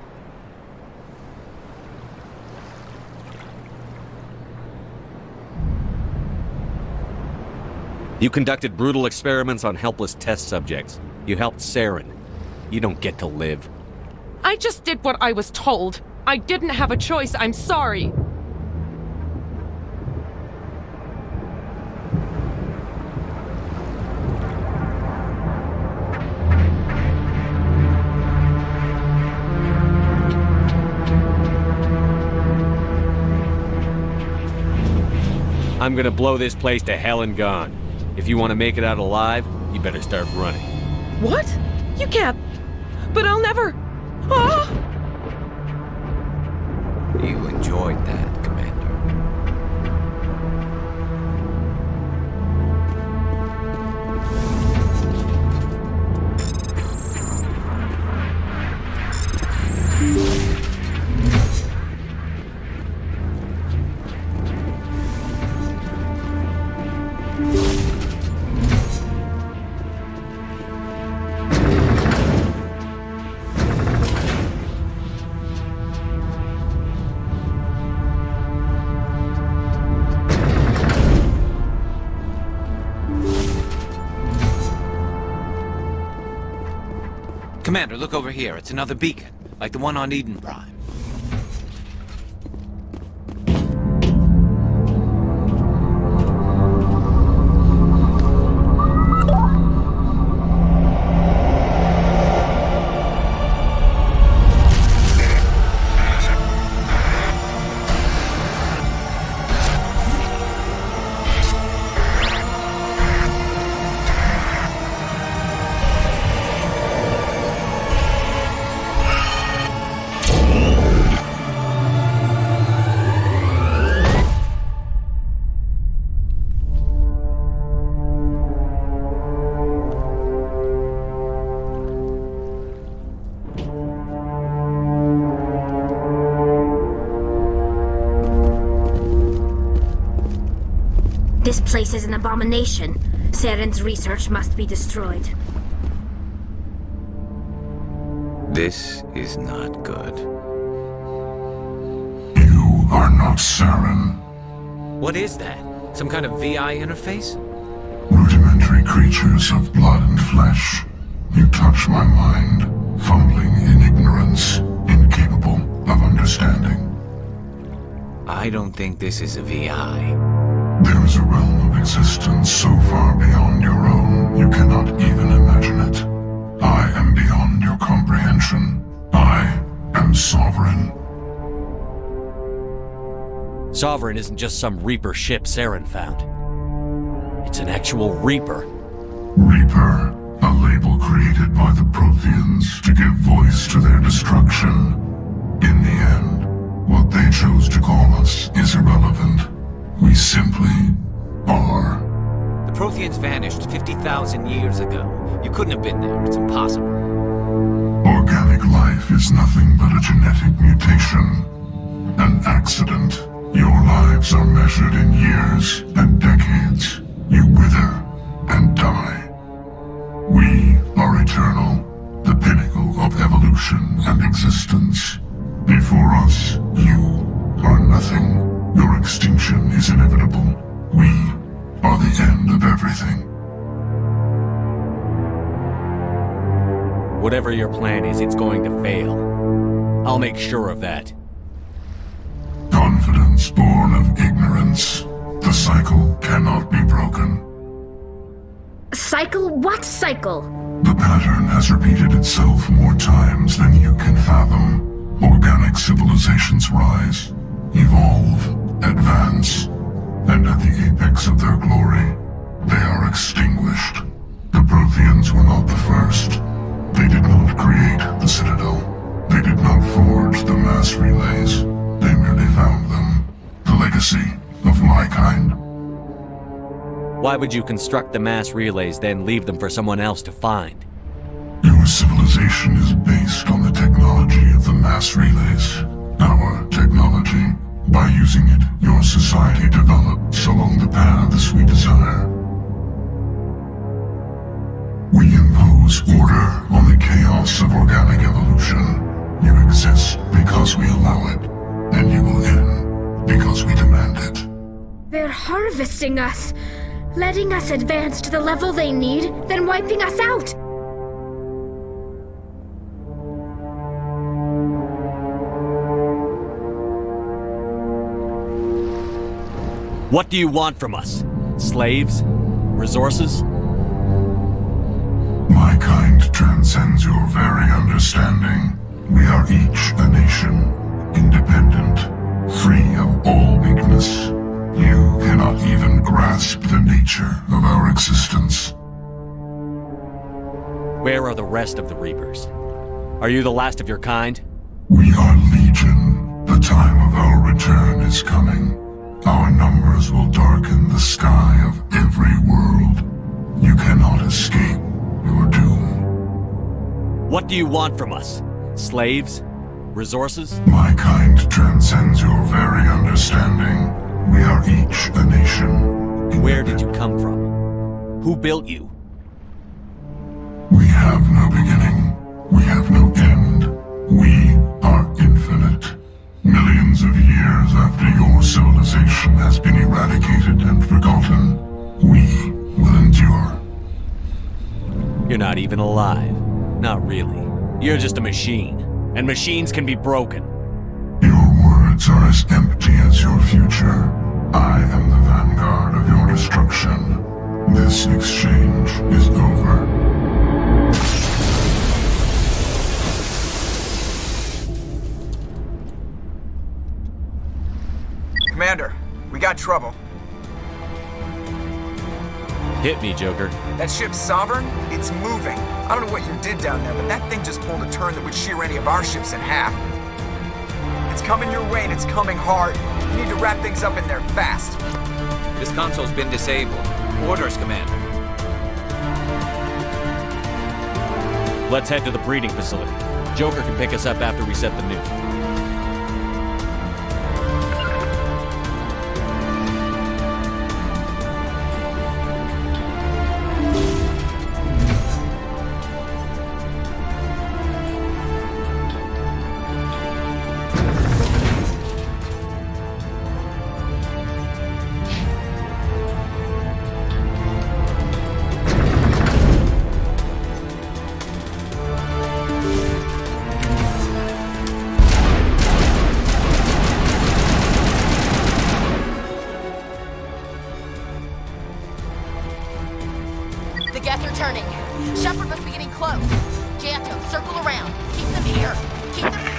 You conducted brutal experiments on helpless test subjects. You helped Saren. You don't get to live. I just did what I was told. I didn't have a choice. I'm sorry. I'm gonna blow this place to hell and gone. If you want to make it out alive, you better start running. What? You can't. But I'll never. Ah! You enjoyed that, Commander. Commander, look over here. It's another beacon, like the one on Eden Prime. This place is an abomination. Saren's research must be destroyed. This is not good. You are not Saren. What is that? Some kind of VI interface? Rudimentary creatures of blood and flesh. You touch my mind, fumbling in ignorance, incapable of understanding. I don't think this is a VI. There is a realm of existence so far beyond your own, you cannot even imagine it. I am beyond your comprehension. I am Sovereign. Sovereign isn't just some Reaper ship Saren found. It's an actual Reaper. Reaper, a label created by the Protheans to give voice to their destruction. In the end, what they chose to call us is irrelevant. We simply are. The Protheans vanished 50,000 years ago. You couldn't have been there. It's impossible. Organic life is nothing but a genetic mutation. An accident. Your lives are measured in years and decades. You wither and die. We are eternal, the pinnacle of evolution and existence. Before us, you are nothing. Your extinction is inevitable. We are the end of everything. Whatever your plan is, it's going to fail. I'll make sure of that. Confidence born of ignorance. The cycle cannot be broken. Cycle? What cycle? The pattern has repeated itself more times than you can fathom. Organic civilizations rise, evolve, advance, and at the apex of their glory, they are extinguished. The Protheans were not the first. They did not create the Citadel. They did not forge the mass relays. They merely found them. The legacy of my kind. Why would you construct the mass relays, then leave them for someone else to find? Your civilization is based on the technology of the mass relays. Our technology. By using it, your society develops along the paths we desire. We impose order on the chaos of organic evolution. You exist because we allow it, and you will end because we demand it. They're harvesting us, letting us advance to the level they need, then wiping us out. What do you want from us? Slaves? Resources? My kind transcends your very understanding. We are each a nation, independent, free of all weakness. You cannot even grasp the nature of our existence. Where are the rest of the Reapers? Are you the last of your kind? We are Legion. The time of our return is coming. Our numbers will darken the sky of every world. You cannot escape your doom. What do you want from us? Slaves? Resources? My kind transcends your very understanding. We are each a nation. Where did you come from? Who built you? We have no beginning. We have no end. We are infinite. Millions of years after your civilization has been eradicated and forgotten, we will endure. You're not even alive. Not really. You're just a machine. And machines can be broken. Your words are as empty as your future. I am the vanguard of your destruction. This exchange is over. Commander, we got trouble. Hit me, Joker. That ship Sovereign, it's moving. I don't know what you did down there, but that thing just pulled a turn that would shear any of our ships in half. It's coming your way and it's coming hard. You need to wrap things up in there fast. This console's been disabled. Orders, Commander. Let's head to the breeding facility. Joker can pick us up after we set the nuke. The Geth are turning. Shepard must be getting close. Janto, circle around. Keep them here. Keep them...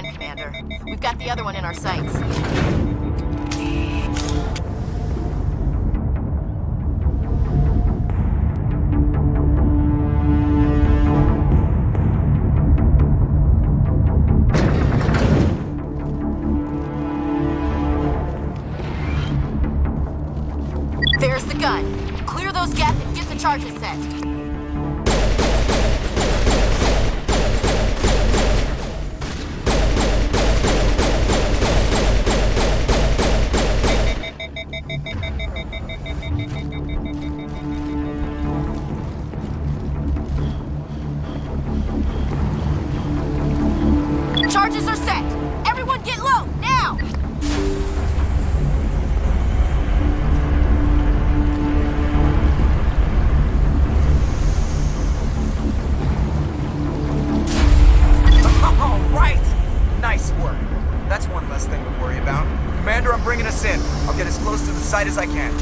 gun, Commander. We've got the other one in our sights. There's the gun. Clear those gaps and get the charges set. Charges are set. Everyone get low, now! All right! Nice work. That's one less thing to worry about. Commander, I'm bringing us in. I'll get as close to the site as I can.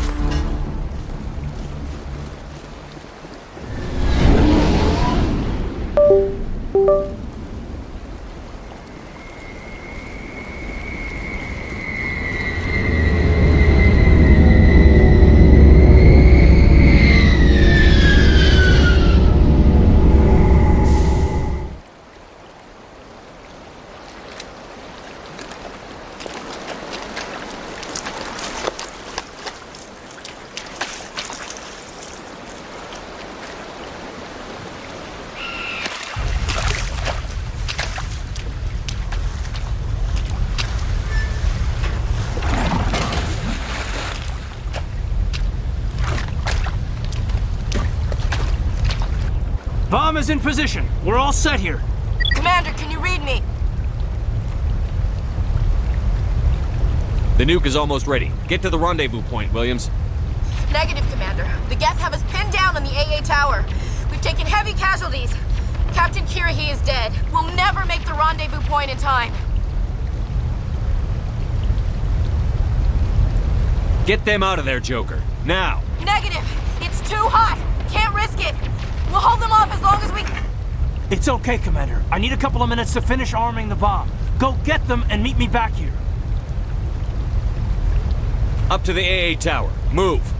Bomb is in position. We're all set here. Commander, can you read me? The nuke is almost ready. Get to the rendezvous point, Williams. Negative, Commander. The Geth have us pinned down on the AA tower. We've taken heavy casualties. Captain Kirahi is dead. We'll never make the rendezvous point in time. Get them out of there, Joker. Now! Negative! It's too hot! Can't risk it! We'll hold them off as long as we... It's okay, Commander. I need a couple of minutes to finish arming the bomb. Go get them and meet me back here. Up to the AA tower. Move!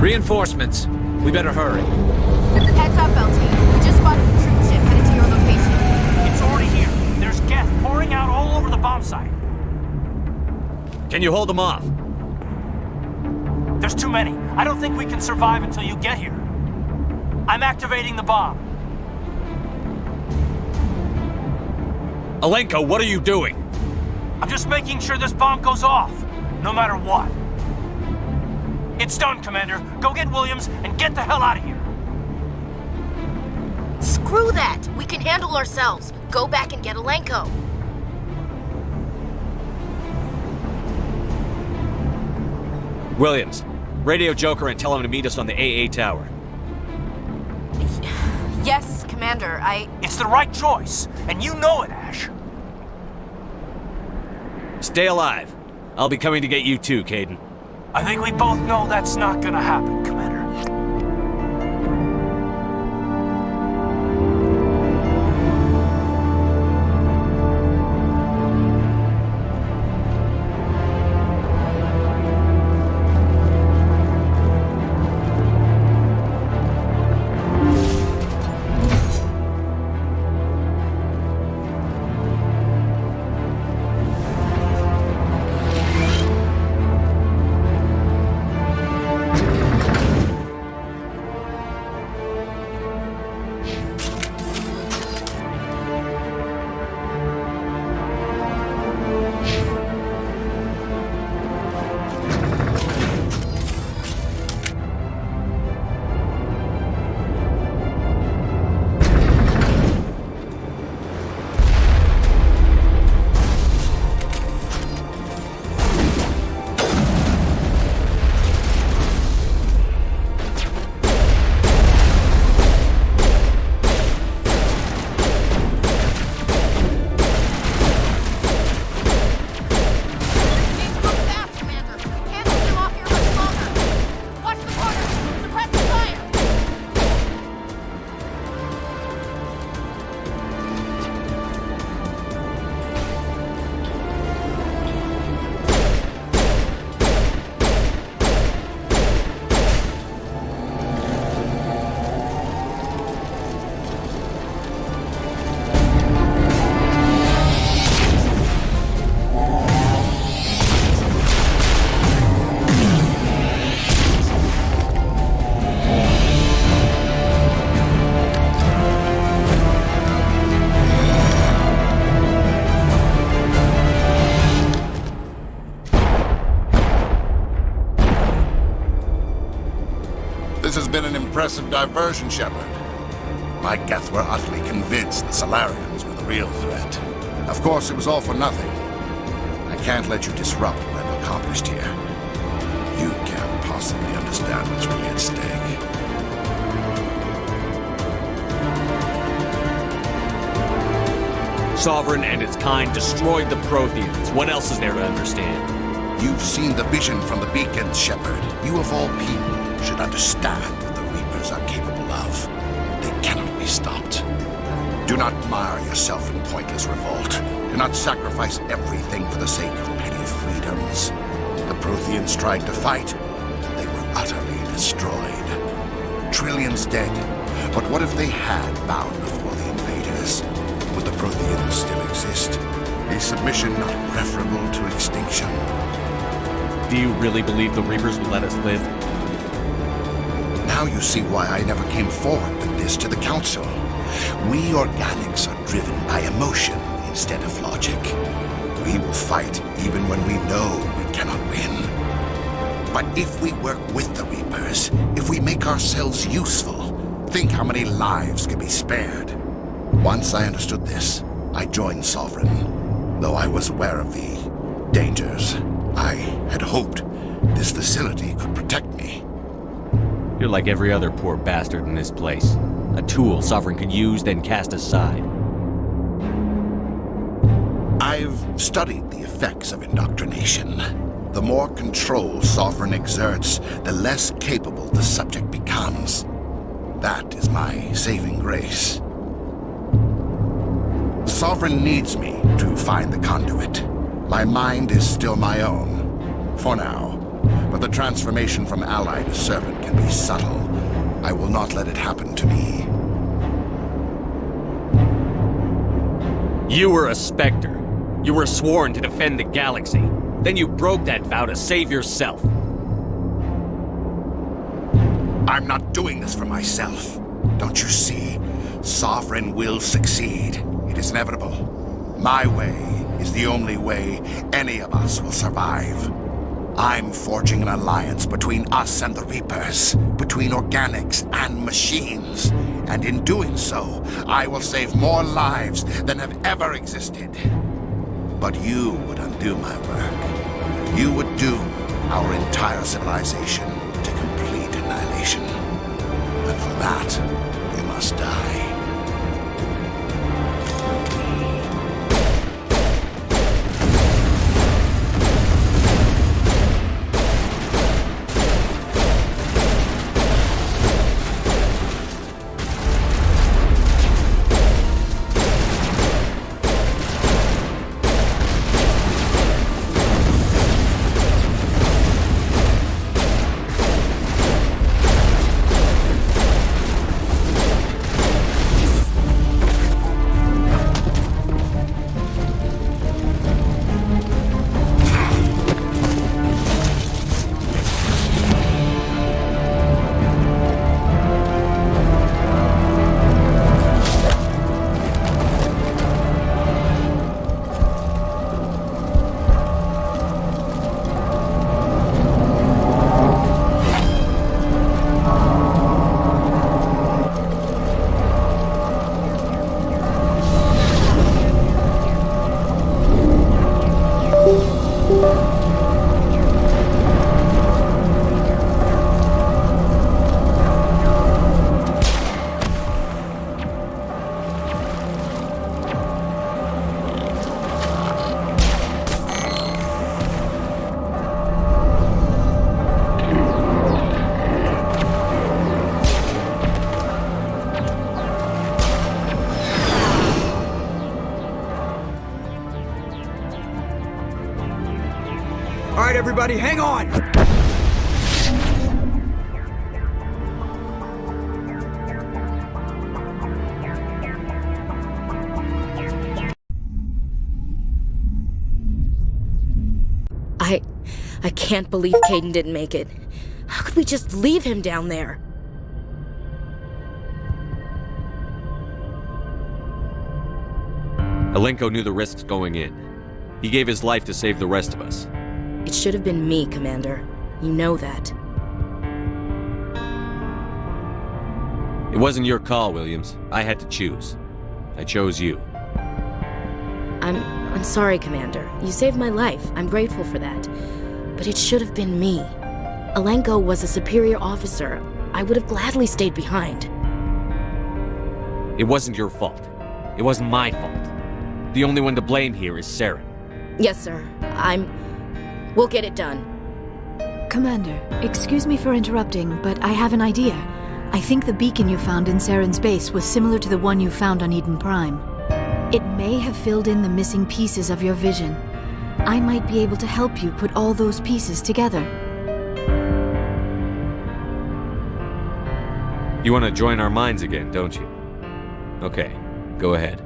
Reinforcements. We better hurry. Heads up, LT. We just spotted a troop ship headed to your location. It's already here. There's geth pouring out all over the bomb site. Can you hold them off? There's too many. I don't think we can survive until you get here. I'm activating the bomb. Alenko, what are you doing? I'm just making sure this bomb goes off, no matter what. It's done, Commander. Go get Williams and get the hell out of here. Screw that! We can handle ourselves. Go back and get Alenko. Williams, radio Joker and tell him to meet us on the AA tower. Yes, Commander, It's the right choice, and you know it, Ash. Stay alive. I'll be coming to get you too, Caden. I think we both know that's not gonna happen, Commander. This has been an impressive diversion, Shepard. My Geth were utterly convinced the Solarians were the real threat. Of course, it was all for nothing. I can't let you disrupt what I've accomplished here. You can't possibly understand what's really at stake. Sovereign and its kind destroyed the Protheans. What else is there to understand? You've seen the vision from the beacons, Shepard. You of all people should understand what the Reapers are capable of. They cannot be stopped. Do not mire yourself in pointless revolt. Do not sacrifice everything for the sake of petty freedoms. The Protheans tried to fight. They were utterly destroyed. Trillions dead. But what if they had bowed before the invaders? Would the Protheans still exist? A submission not preferable to extinction? Do you really believe the Reapers will let us live? Now you see why I never came forward with this to the Council. We organics are driven by emotion instead of logic. We will fight even when we know we cannot win. But if we work with the Reapers, if we make ourselves useful, think how many lives could be spared. Once I understood this, I joined Sovereign. Though I was aware of the dangers, I had hoped this facility could protect me. You're like every other poor bastard in this place. A tool Sovereign could use, then cast aside. I've studied the effects of indoctrination. The more control Sovereign exerts, the less capable the subject becomes. That is my saving grace. Sovereign needs me to find the conduit. My mind is still my own, for now. but the transformation from ally to servant can be subtle. I will not let it happen to me. You were a Spectre. You were sworn to defend the galaxy. Then you broke that vow to save yourself. I'm not doing this for myself. Don't you see? Sovereign will succeed. It is inevitable. My way is the only way any of us will survive. I'm forging an alliance between us and the Reapers, between organics and machines. And in doing so, I will save more lives than have ever existed. But you would undo my work. You would doom our entire civilization to complete annihilation. And for that, you must die. All right, everybody, hang on! I can't believe Caden didn't make it. How could we just leave him down there? Alenko knew the risks going in. He gave his life to save the rest of us. It should have been me, Commander. You know that. It wasn't your call, Williams. I had to choose. I chose you. I'm sorry, Commander. You saved my life. I'm grateful for that. But it should have been me. Alenko was a superior officer. I would have gladly stayed behind. It wasn't your fault. It wasn't my fault. The only one to blame here is Saren. Yes, sir. We'll get it done. Commander, excuse me for interrupting, but I have an idea. I think the beacon you found in Saren's base was similar to the one you found on Eden Prime. It may have filled in the missing pieces of your vision. I might be able to help you put all those pieces together. You want to join our minds again, don't you? Okay, go ahead.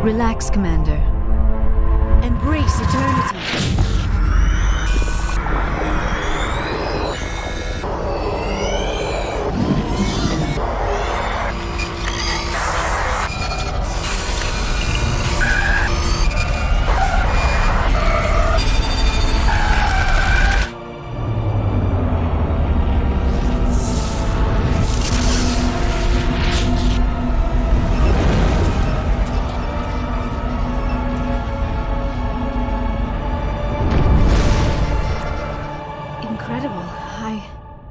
Relax, Commander. Embrace eternity.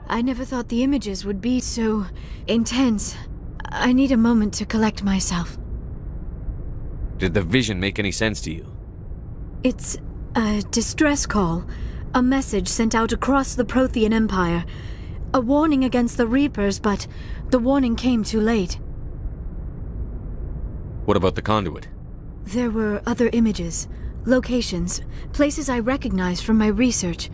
I never thought the images would be so intense. I need a moment to collect myself. Did the vision make any sense to you? It's a distress call. A message sent out across the Prothean Empire. A warning against the Reapers, but the warning came too late. What about the conduit? There were other images, locations, places I recognized from my research.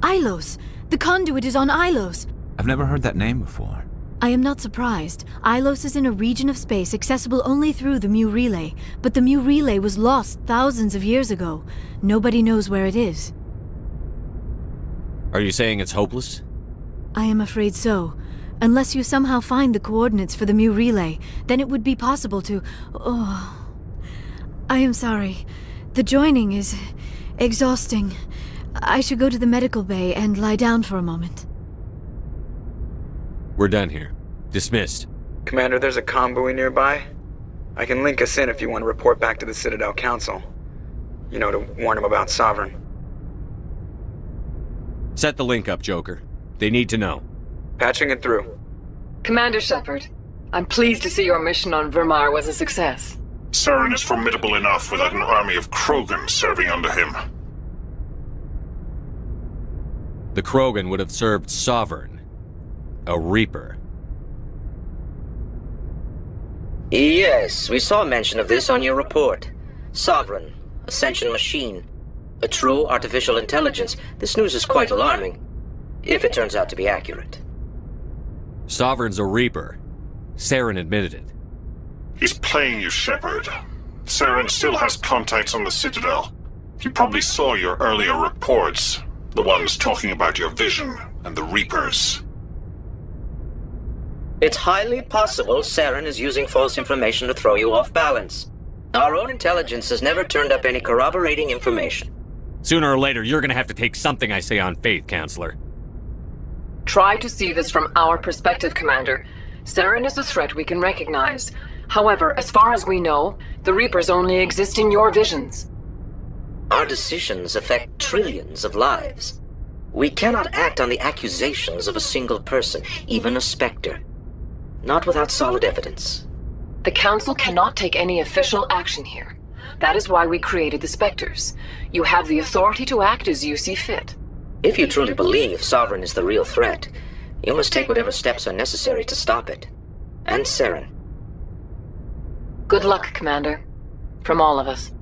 Ilos! The conduit is on Ilos! I've never heard that name before. I am not surprised. Ilos is in a region of space accessible only through the Mu Relay, but the Mu Relay was lost thousands of years ago. Nobody knows where it is. Are you saying it's hopeless? I am afraid so. Unless you somehow find the coordinates for the Mu Relay, then it would be possible to... Oh... I am sorry. The joining is... exhausting. I should go to the medical bay and lie down for a moment. We're done here. Dismissed. Commander, there's a comm buoy nearby. I can link us in if you want to report back to the Citadel Council. You know, to warn them about Sovereign. Set the link up, Joker. They need to know. Patching it through. Commander Shepard, I'm pleased to see your mission on Vermar was a success. Saren is formidable enough without an army of Krogan serving under him. The Krogan would have served Sovereign. A Reaper. Yes, we saw mention of this on your report. Sovereign, Ascension machine, a true artificial intelligence. This news is quite alarming, if it turns out to be accurate. Sovereign's a Reaper. Saren admitted it. He's playing you, Shepard. Saren still has contacts on the Citadel. He probably saw your earlier reports. The ones talking about your vision and the Reapers. It's highly possible Saren is using false information to throw you off balance. Our own intelligence has never turned up any corroborating information. Sooner or later, you're gonna have to take something I say on faith, Counselor. Try to see this from our perspective, Commander. Saren is a threat we can recognize. However, as far as we know, the Reapers only exist in your visions. Our decisions affect trillions of lives. We cannot act on the accusations of a single person, even a Spectre. Not without solid evidence. The Council cannot take any official action here. That is why we created the Spectres. You have the authority to act as you see fit. If you truly believe Sovereign is the real threat, you must take whatever steps are necessary to stop it. And Saren. Good luck, Commander. From all of us.